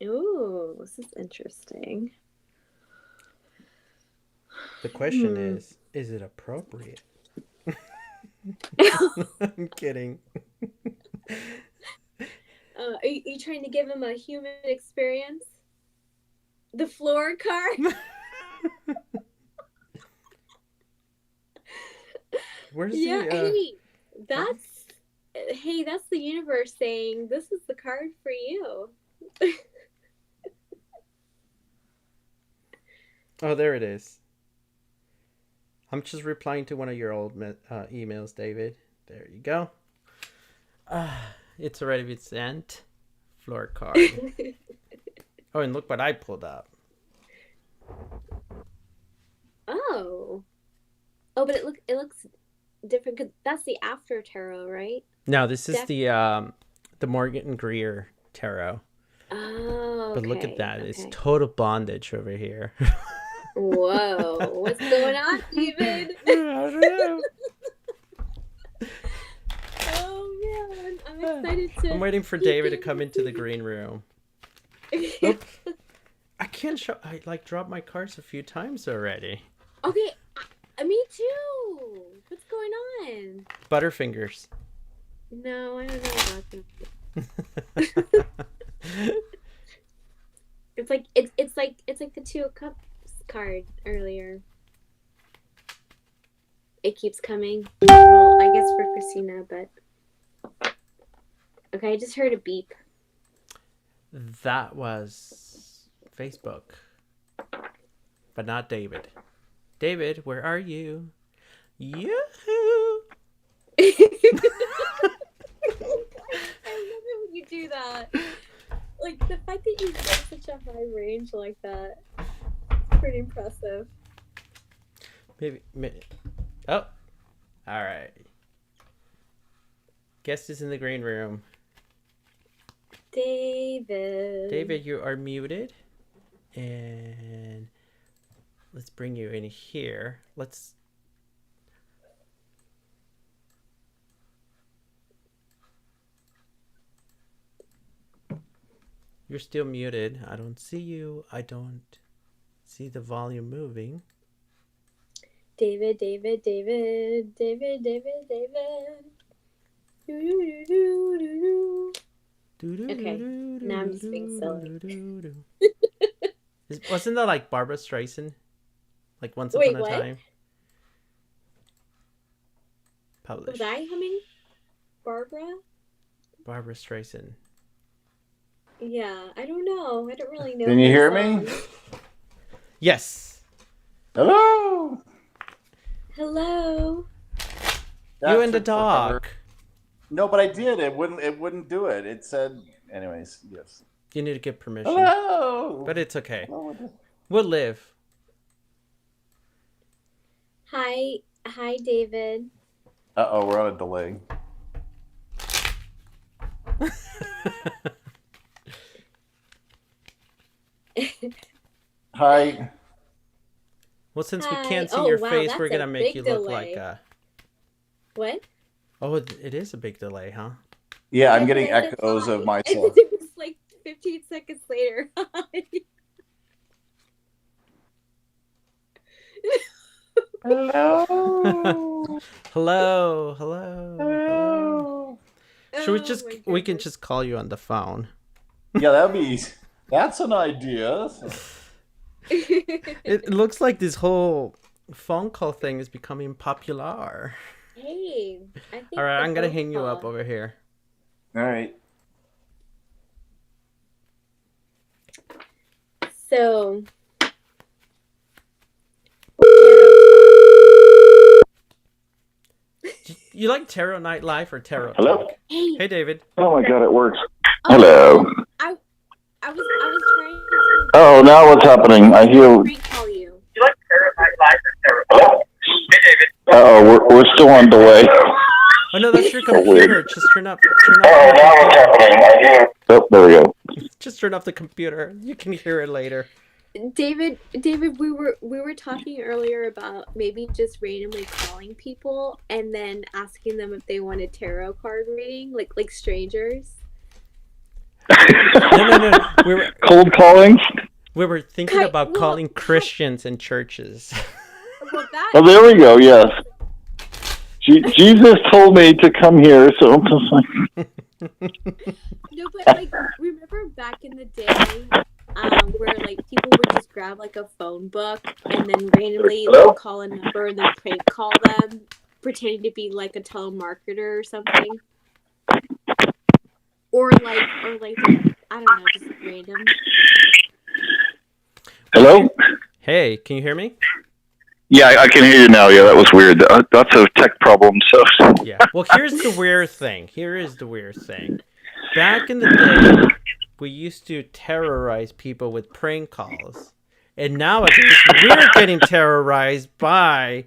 Ooh, this is interesting.
The question is it appropriate? I'm kidding.
Are you trying to give him a human experience? The floor card?
Where's
Yeah,
the
hey, that's the universe saying this is the card for you.
Oh, there it is. I'm just replying to one of your old emails, David. There you go. It's already been sent. Floor card. Oh, and look what I pulled up.
Oh, but it looks different because that's the after tarot, right?
No, this is the Morgan Greer tarot.
Oh,
But look at
okay,
that. It's
okay.
total bondage over here.
Whoa, what's going on, David? Oh man, I'm excited to.
I'm waiting for David to come into the green room. Oop. I can't show. I dropped my cards a few times already.
Okay, me too. What's going on?
Butterfingers.
No, I don't know about that. It's like the Two of Cups card earlier. It keeps coming. Well, I guess for Christina, but okay. I just heard a beep.
That was Facebook, but not David. David, where are you? Yoo-hoo!
I love it when you do that. Like the fact that you get such a high range like that. Pretty impressive.
Maybe. Oh, all right. Guest is in the green room.
David.
David, you are muted, and let's bring you in here. Let's. You're still muted. I don't see you. I don't see the volume moving.
David. Okay, now I'm just being silly.
Wasn't that like Barbara Streisand? Like Once Upon a Time? Published.
Was I humming Barbara?
Barbara Streisand.
Yeah, I don't know. I don't really know.
Can you hear me?
Yes.
Hello.
Hello.
You and the dog.
No, but I did. It wouldn't do it. It said, anyways, yes.
You need to get permission.
Hello.
But it's okay.
Hello.
We'll live.
Hi, David.
Uh-oh, we're on a delay. Hi.
Well, since we
Hi.
can't see
Oh,
your
wow,
face,
that's
we're
a
gonna make
big
you look
delay.
like a.
What?
Oh, it is a big delay, huh?
Yeah, I'm
Yeah,
getting
but I said
echoes
hi.
of myself.
It was like 15 seconds later.
Hello.
Hello, hello. Should we
Oh
just?
my
We can
goodness.
just call you on the phone.
Yeah, that's an idea.
It looks like this whole phone call thing is becoming popular.
Hey, I think
All right,
the
I'm gonna
phone
hang you up
call-
over here.
All right.
So,
You like Tarot Night Live or Tarot
Hello?
Talk?
hey,
Hey, David.
Oh my god, it works.
oh,
Hello.
I was trying to
Oh, now what's happening? I hear.
recall you.
Uh oh, we're still on delay.
Oh, no, that's your
So weird.
computer. Just turn off
Oh,
your
now what's
computer.
happening? I hear. Oh, there we go.
Just turn off the computer. You can hear it later.
David, we were talking earlier about maybe just randomly calling people and then asking them if they want a tarot card reading, like strangers.
No.
Cold callings.
We were thinking
Well,
about calling Christians in churches.
Well, that.
Oh, there we go. Yes. Jesus told me to come here, so I'm just like.
No, but like, remember back in the day, where like people would just grab like a phone book and then randomly
Hello?
like call a number and then prank call them, pretending to be like a telemarketer or something, or like I don't know, just random.
Hello.
Hey, can you hear me?
Yeah, I can hear you now. Yeah, that was weird. That's a tech problem. So.
Yeah. Well, here's the weird thing. Here is the weird thing. Back in the day, we used to terrorize people with prank calls. And nowadays, we're getting terrorized by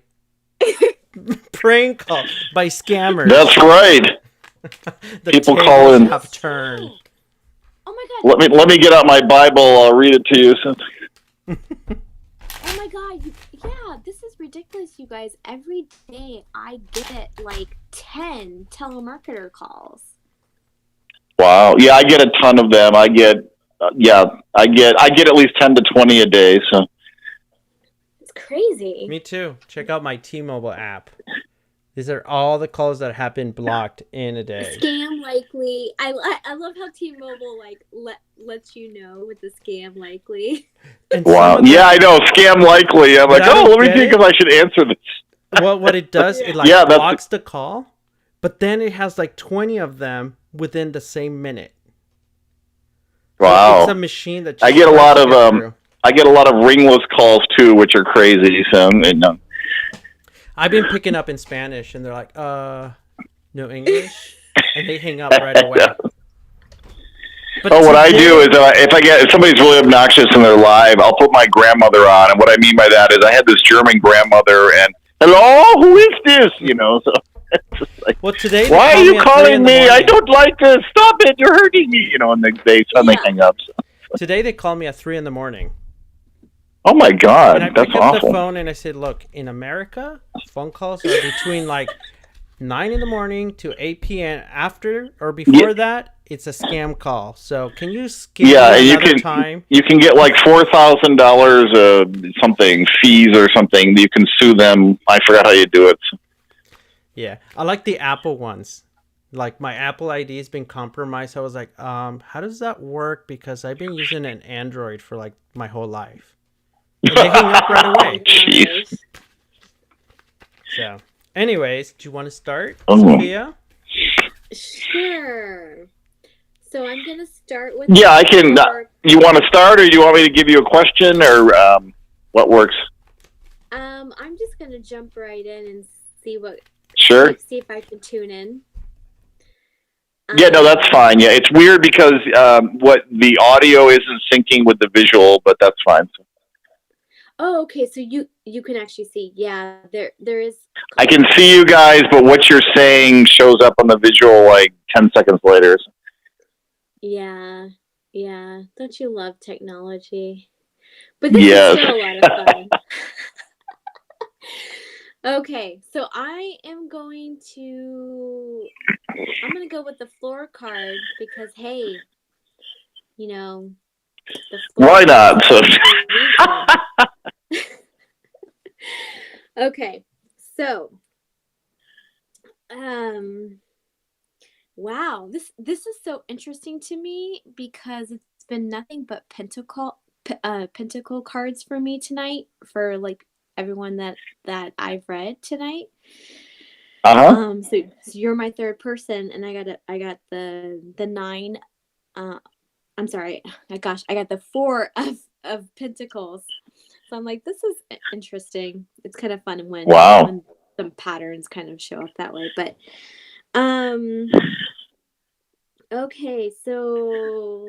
prank calls, by scammers.
That's right.
The
people
tables
call in.
have turned.
Oh my god!
Let me get out my Bible. I'll read it to you.
Oh my god! Yeah, this is ridiculous, you guys. Every day I get like 10 telemarketer calls.
Wow. Yeah, I get a ton of them. I get at least 10 to 20 a day. So.
It's crazy.
Me too. Check out my T-Mobile app. These are all the calls that have been blocked in a day.
Scam likely. I love how T-Mobile like lets you know with the scam likely.
And some
Wow.
of them-
Yeah, I know. Scam likely. I'm like,
But I don't
let me
get
think
it.
if I should answer this.
Well, what it does, it like
Yeah, that's-
blocks the call, but then it has like 20 of them within the same minute. So
Wow.
it's a machine that
I
just
get a
tries
lot
to
of
get through.
I get a lot of ringless calls too, which are crazy. So
I've been picking up in Spanish, and they're like, no English, and they hang up right away. But
what I
today-
do is if somebody's really obnoxious and they're live, I'll put my grandmother on, and what I mean by that is I had this German grandmother, and hello, who is this? You know, so it's just like,
well, today they
why
call
are you
at 3
calling
in the
me? I
morning.
don't like this. Stop it! You're hurting me. You know, and they suddenly hang up. So.
Today they called me at 3 in the morning.
Oh my God,
And I
that's
pick up
awful.
the phone and I said, look, in America, phone calls are between like 9 in the morning to 8 p.m. After or before that, it's a scam call. So can you skip another time?
You can get like $4,000 something fees or something. You can sue them. I forgot how you do it.
Yeah, I like the Apple ones. Like my Apple ID has been compromised. I was like, how does that work? Because I've been using an Android for like my whole life. And they hang up right away.
Jeez.
So, anyways, do you want to start,
Oh.
Sophia?
Sure. So I'm gonna start with.
Yeah, I can. You want to start, or do you want me to give you a question, or what works?
I'm just gonna jump right in and see what.
Sure.
See if I can tune in.
Yeah, no, that's fine. Yeah, it's weird because what the audio isn't syncing with the visual, but that's fine.
Oh, okay. So you can actually see. Yeah, there is.
I can see you guys, but what you're saying shows up on the visual like 10 seconds later.
Yeah. Don't you love technology? But this
Yes.
is still a lot of fun. Okay, so I'm gonna go with the floor card because hey, you know, the floor
Why not?
card is the reason. Okay, so wow, this is so interesting to me because it's been nothing but pentacle cards for me tonight for like everyone that I've read tonight. So you're my third person, and I got the 9. I'm sorry, I got the 4 of Pentacles. So I'm like, this is interesting. It's kind of fun when when some patterns kind of show up that way. But okay, so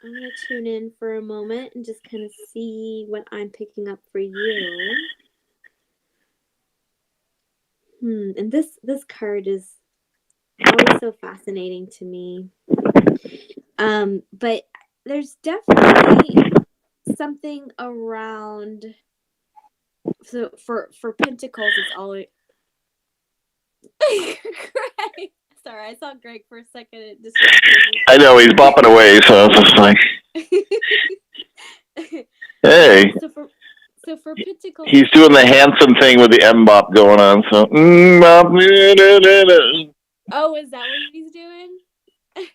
I'm going to tune in for a moment and just kind of see what I'm picking up for you. And this card is always so fascinating to me. But there's definitely something around. So for Pentacles, it's always. Greg. Sorry, I saw Greg for a second. It distracted me.
I know he's bopping away, so it's just like, hey,
So for Pentacles,
he's doing the handsome thing with the M-bop going on. So,
oh, is that what he's doing?
I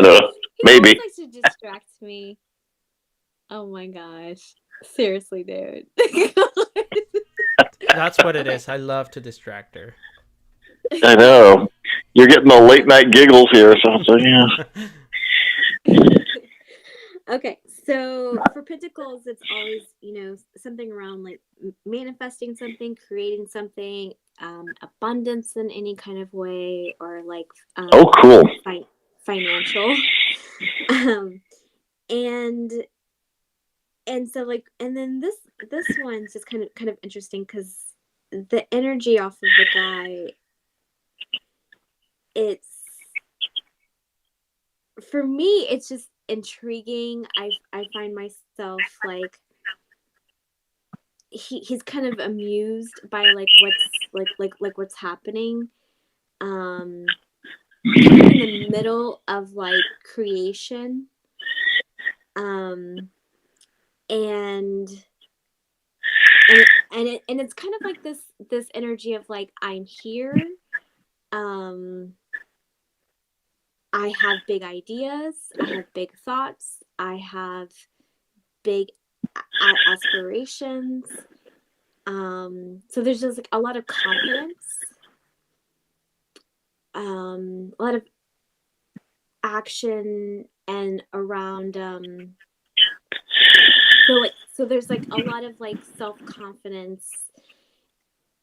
don't know.
He
Maybe.
always likes to distract me. Oh my gosh. Seriously, dude.
That's what it is. I love to distract her.
I know. You're getting the late night giggles here, so yeah.
Okay, so for Pentacles, it's always, something around like manifesting something, creating something, abundance in any kind of way, or like
Oh, cool.
Financial. And so like, and then this one's just kind of interesting because the energy off of the guy, for me, it's just intriguing. I find myself like he's kind of amused by like what's happening, in the middle of like creation, and it's kind of like this energy of like, I'm here, I have big ideas, I have big thoughts, I have big aspirations. So there's just like a lot of confidence, a lot of action, and around so there's like a lot of like self-confidence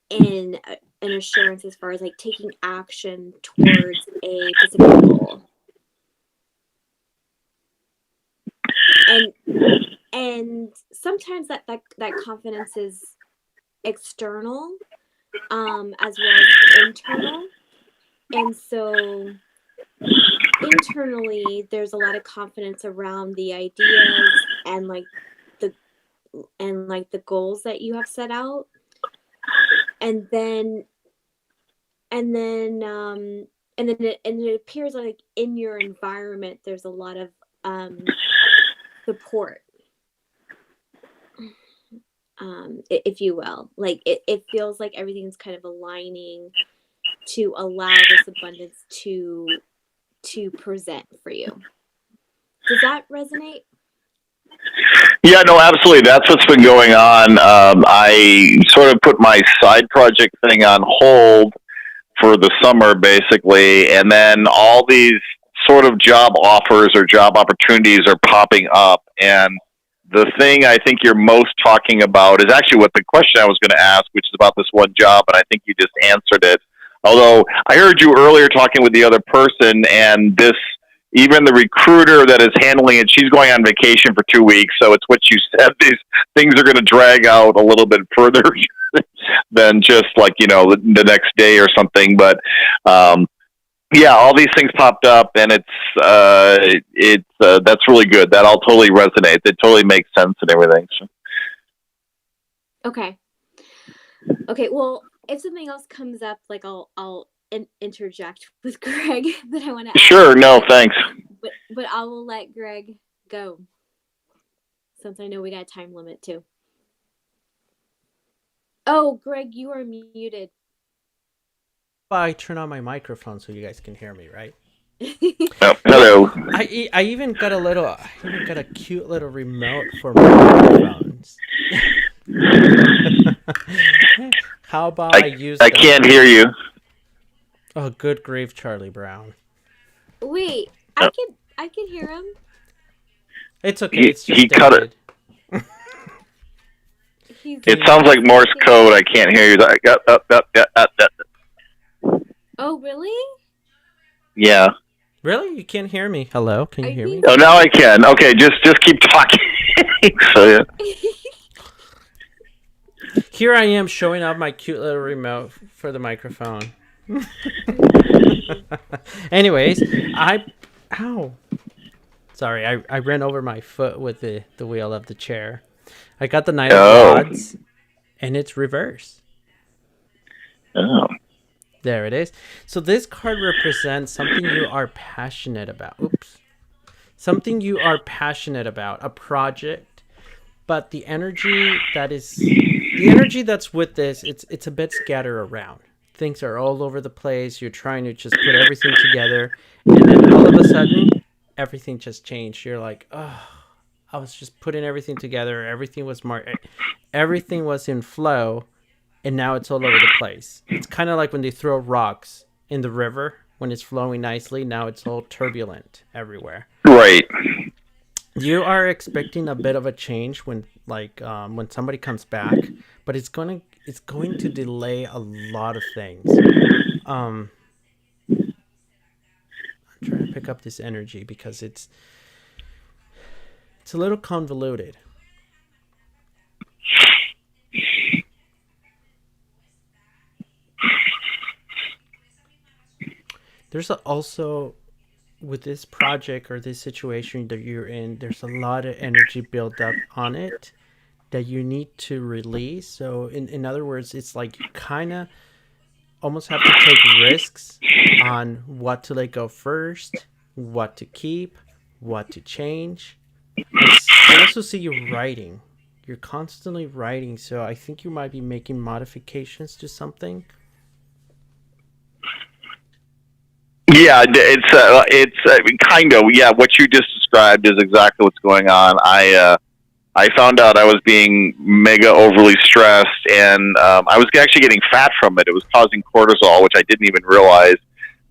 and assurance as far as like taking action towards a specific goal. And sometimes that confidence is external, as well as internal. And so internally, there's a lot of confidence around the ideas and like the goals that you have set out. And then it appears like in your environment, there's a lot of support, if you will. Like it feels like everything's kind of aligning to allow this abundance to present for you. Does that resonate?
Yeah, no, absolutely. That's what's been going on. I sort of put my side project thing on hold for the summer, basically, and then all these sort of job offers or job opportunities are popping up. And the thing I think you're most talking about is actually what the question I was going to ask, which is about this one job, and I think you just answered it. Although I heard you earlier talking with the other person, and this, even the recruiter that is handling it, she's going on vacation for 2 weeks. So it's what you said. These things are going to drag out a little bit further than just like, the next day or something. But, yeah, all these things popped up, and that's really good. That all totally resonates. It totally makes sense and everything. So.
Okay. Well, if something else comes up, like I'll interject with Greg that I want to ask.
Sure. No, thanks.
But I will let Greg go, since I know we got a time limit too. Oh, Greg, you are muted.
I turn on my microphone so you guys can hear me, right?
Oh, hello.
I even got a cute little remote for microphones. How about I use?
I can't hear you.
Oh, good grief, Charlie Brown.
Wait, I can hear him.
It's okay. It's just
he cut it. It sounds like Morse code. I can't hear you.
Oh, really?
Yeah.
Really? You can't hear me? Hello? Can you hear me?
Oh, now I can. Okay, just keep talking. So, yeah.
Here I am showing off my cute little remote for the microphone. Anyways, ow. Sorry, I ran over my foot with the wheel of the chair. I got the Knight of Rods, and it's reverse.
Oh.
There it is. So this card represents something you are passionate about. Oops. Something you are passionate about, a project, but the energy that's with this, it's a bit scattered around. Things are all over the place. You're trying to just put everything together, and then all of a sudden, everything just changed. You're like, oh, I was just putting everything together. Everything was in flow, and now it's all over the place. It's kind of like when they throw rocks in the river when it's flowing nicely. Now it's all turbulent everywhere.
Right.
You are expecting a bit of a change when somebody comes back, but it's going to delay a lot of things. I'm trying to pick up this energy because it's a little convoluted. There's also, with this project or this situation that you're in, there's a lot of energy built up on it that you need to release. So in other words, it's like you kind of almost have to take risks on what to let go first, what to keep, what to change. I also see you writing. You're constantly writing, so I think you might be making modifications to something.
Yeah, it's kind of, yeah, what you just described is exactly what's going on. I found out I was being mega overly stressed, and I was actually getting fat from it. It was causing cortisol, which I didn't even realize.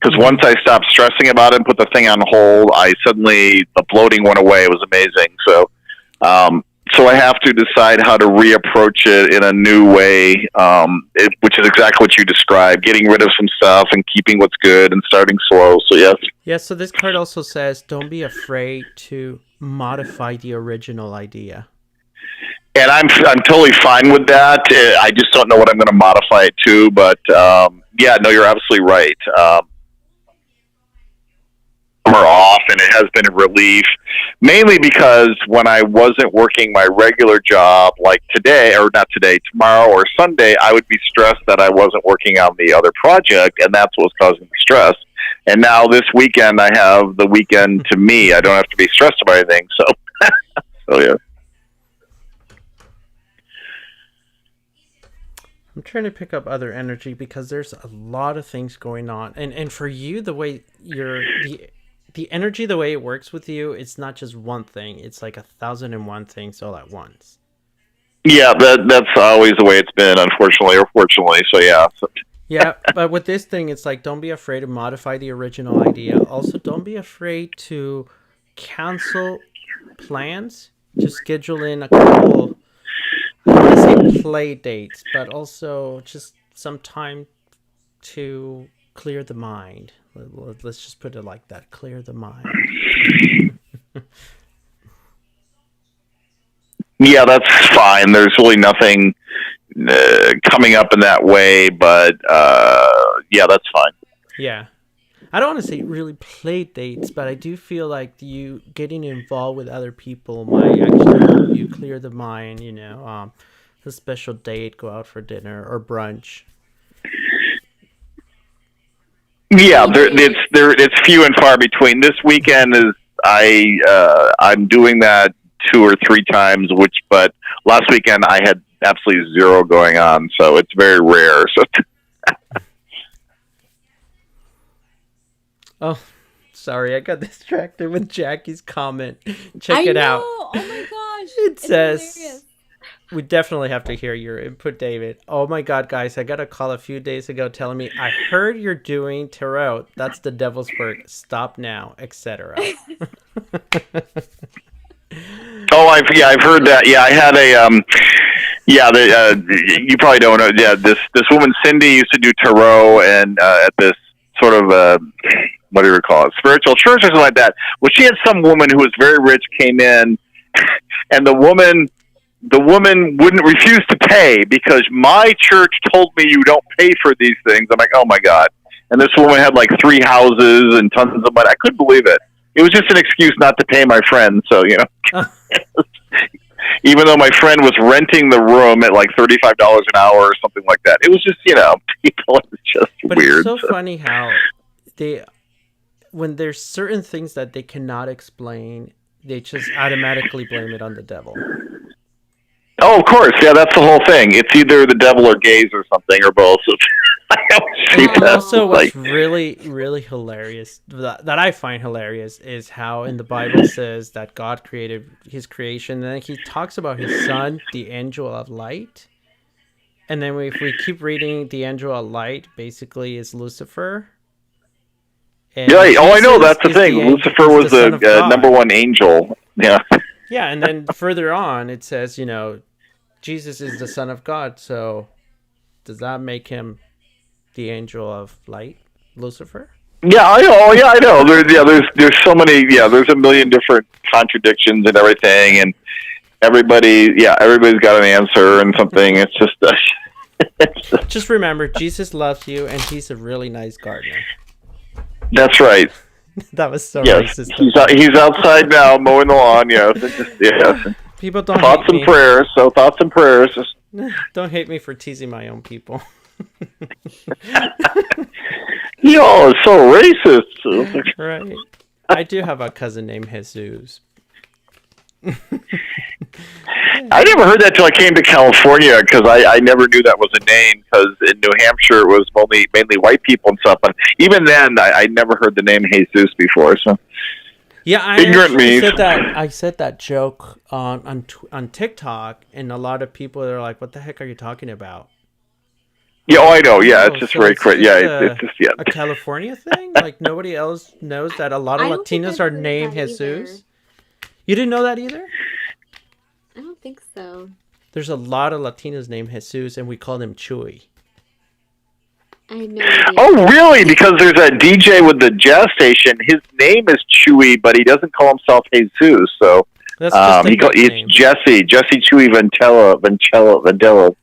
Because once I stopped stressing about it and put the thing on hold, the bloating went away. It was amazing. So I have to decide how to reapproach it in a new way, which is exactly what you described, getting rid of some stuff and keeping what's good and starting slow. So, yes.
Yeah, so this card also says, don't be afraid to modify the original idea.
And I'm totally fine with that. I just don't know what I'm going to modify it to. But, yeah, no, you're absolutely right. More off, and it has been a relief, mainly because when I wasn't working my regular job, like tomorrow or Sunday, I would be stressed that I wasn't working on the other project, and that's what was causing the stress. And now this weekend, I have the weekend to me. I don't have to be stressed about anything. So yeah.
I'm trying to pick up other energy because there's a lot of things going on, and for you, the way the energy, the way it works with you, it's not just one thing. It's like 1,001 things all at once.
Yeah, that's always the way it's been, unfortunately or fortunately. So, yeah.
Yeah, but with this thing, it's like, don't be afraid to modify the original idea. Also, don't be afraid to cancel plans. Just schedule in a couple, I don't want to say play dates, but also just some time to clear the mind. Let's just put it like that. Clear the mind.
Yeah, that's fine. There's really nothing coming up in that way, but yeah, that's fine.
Yeah. I don't want to say really play dates, but I do feel like you getting involved with other people might actually help you clear the mind, a special date, go out for dinner or brunch.
Yeah, it's few and far between. This weekend is I'm doing that 2 or 3 times, but last weekend I had absolutely zero going on, so it's very rare. So.
Oh, sorry, I got distracted with Jackie's comment. Check it out.
Oh my gosh.
It says,
hilarious.
We definitely have to hear your input, David. Oh my God, guys, I got a call a few days ago telling me, I heard you're doing tarot. That's the devil's work. Stop now, etc.
Oh, I've heard that. Yeah, I had you probably don't know. Yeah, this woman Cindy used to do tarot and at this sort of what do you call it, spiritual church or something like that. Well, she had some woman who was very rich came in, and the woman the woman wouldn't refuse to pay because my church told me you don't pay for these things. I'm like, oh my God. And this woman had like 3 houses and tons of money. I couldn't believe it. It was just an excuse not to pay my friend. So, you know, even though my friend was renting the room at like $35 an hour or something like that, it was just, you know, people are just
But
weird.
it's so funny how when there's certain things that they cannot explain, they just automatically blame it on the devil.
Oh, of course. Yeah, that's the whole thing. It's either the devil or gays or something or both. I always see
And
that.
also, what's
Like,
really, really hilarious, that I find hilarious, is how in the Bible says that God created his creation, and then he talks about his son, the angel of light. And then if we keep reading, the angel of light basically is Lucifer. And
yeah, oh, I know.
Jesus
That's the
is
thing. Lucifer
is
was
the
the
son of God.
number 1 angel. Yeah.
Yeah, and then further on, it says, you know, Jesus is the Son of God. So does that make him the angel of light, Lucifer?
Yeah, I know. Oh, yeah, I know. There's so many. Yeah, there's a million different contradictions and everything, and everybody's got an answer and something. It's just.
Just remember, Jesus loves you, and he's a really nice gardener.
That's right.
That was so
Yes,
racist.
he's outside now mowing the lawn. Yes, it's just, yes.
People don't
Thoughts
hate
and
me.
prayers. So thoughts and prayers. Just,
Don't hate me for teasing my own people.
y'all are so racist.
Right. I do have a cousin named Jesus.
I never heard that till I came to California because I never knew that was a name because in New Hampshire it was mainly white people and stuff. But even then, I never heard the name Jesus before. So
Yeah, I
Ignorant
actually
me.
said that joke on TikTok, and a lot of people are like, "What the heck are you talking about?"
yeah, oh, I know. Yeah,
Oh,
it's just
so
very
it's
crazy.
just
Yeah, it's just
a California thing. Like nobody else knows that a lot of
I don't think
Latinos
I've
are
heard
named
that
Jesus.
either.
You didn't know that either?
I don't think so.
There's a lot of Latinos named Jesus, and we call them Chewy.
I had no idea.
Oh, really? Because there's a DJ with the jazz station. His name is Chewy, but he doesn't call himself Jesus. So
That's just a
it's
nickname.
Jesse Chewy Ventella.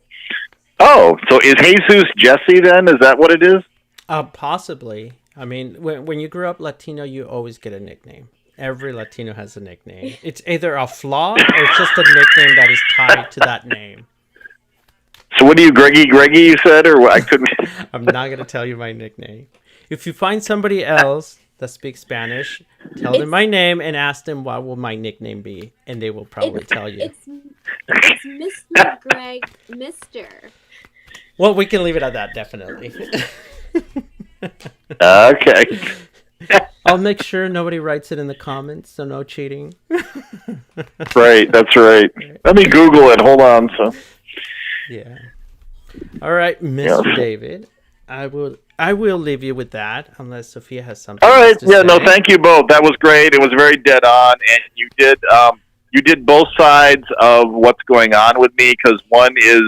Oh, so is Jesus Jesse then? Is that what it is?
Possibly. I mean, when you grew up Latino, you always get a nickname. Every Latino has a nickname. It's either a flaw or it's just a nickname that is tied to that name.
So what are you, Greggy, you said? Or what? I couldn't...
I'm not going to tell you my nickname. If you find somebody else that speaks Spanish, tell them my name and ask them what will my nickname be, and they will probably tell you.
It's Mr. Greg, Mr.
Well, we can leave it at that, definitely.
Okay.
I'll make sure nobody writes it in the comments, so no cheating.
Right, that's right. Let me Google it. Hold on. So
Yeah. All right, Mr.
Yeah.
David. I will leave you with that, unless Sophia has something.
all right.
else to
Yeah, no,
say.
thank you both. That was great. It was very dead on, and you did both sides of what's going on with me because one is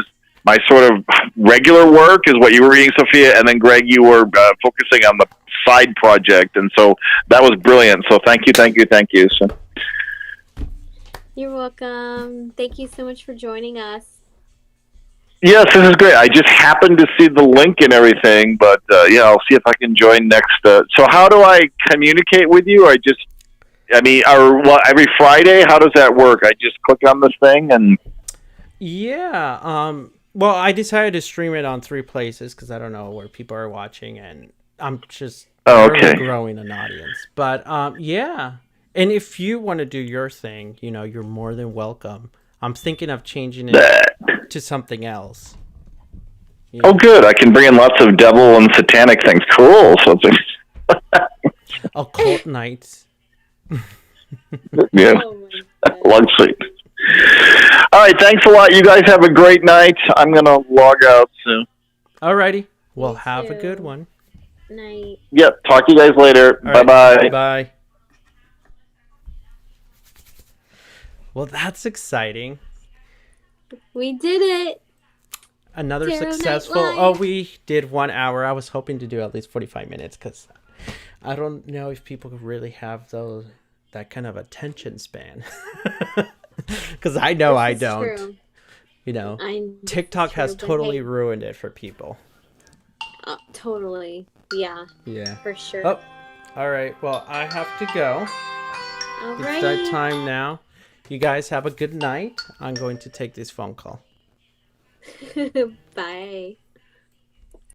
my sort of regular work is what you were reading, Sophia, and then Greg, you were focusing on the side project, and so that was brilliant. So thank you. So,
You're welcome. Thank you so much for joining us.
yes, this is great. I just happened to see the link and everything, but yeah, I'll see if I can join next. So how do I communicate with you? Every Friday? How does that work? I just click on this thing and...
Yeah. Well, I decided to stream it on 3 places because I don't know where people are watching, and I'm just
okay.
growing an audience. But yeah. And if you want to do your thing, you're more than welcome. I'm thinking of changing it to something else.
Oh, good. I can bring in lots of devil and satanic things. Cool. So
Occult nights.
yeah.
Oh my God.
Long sleep. All right. Thanks a lot. You guys have a great night. I'm going to log out soon.
Alrighty. Well,
Me
have a
too.
good one.
Night.
Yep. Talk to you guys later.
All right,
Bye-bye.
Bye. Well, that's exciting.
We did it.
Another
Tarot Night
successful.
Live.
Oh, we did 1 hour. I was hoping to do at least 45 minutes because I don't know if people really have that kind of attention span. Because I know I
This is
don't.
true.
You know,
I
TikTok has
true, but
totally
hey,
ruined it for people.
totally. Yeah,
Yeah.
for sure.
Oh, all right. Well, I have to go. It's that
Alrighty.
time now. You guys have a good night. I'm going to take this phone call.
Bye.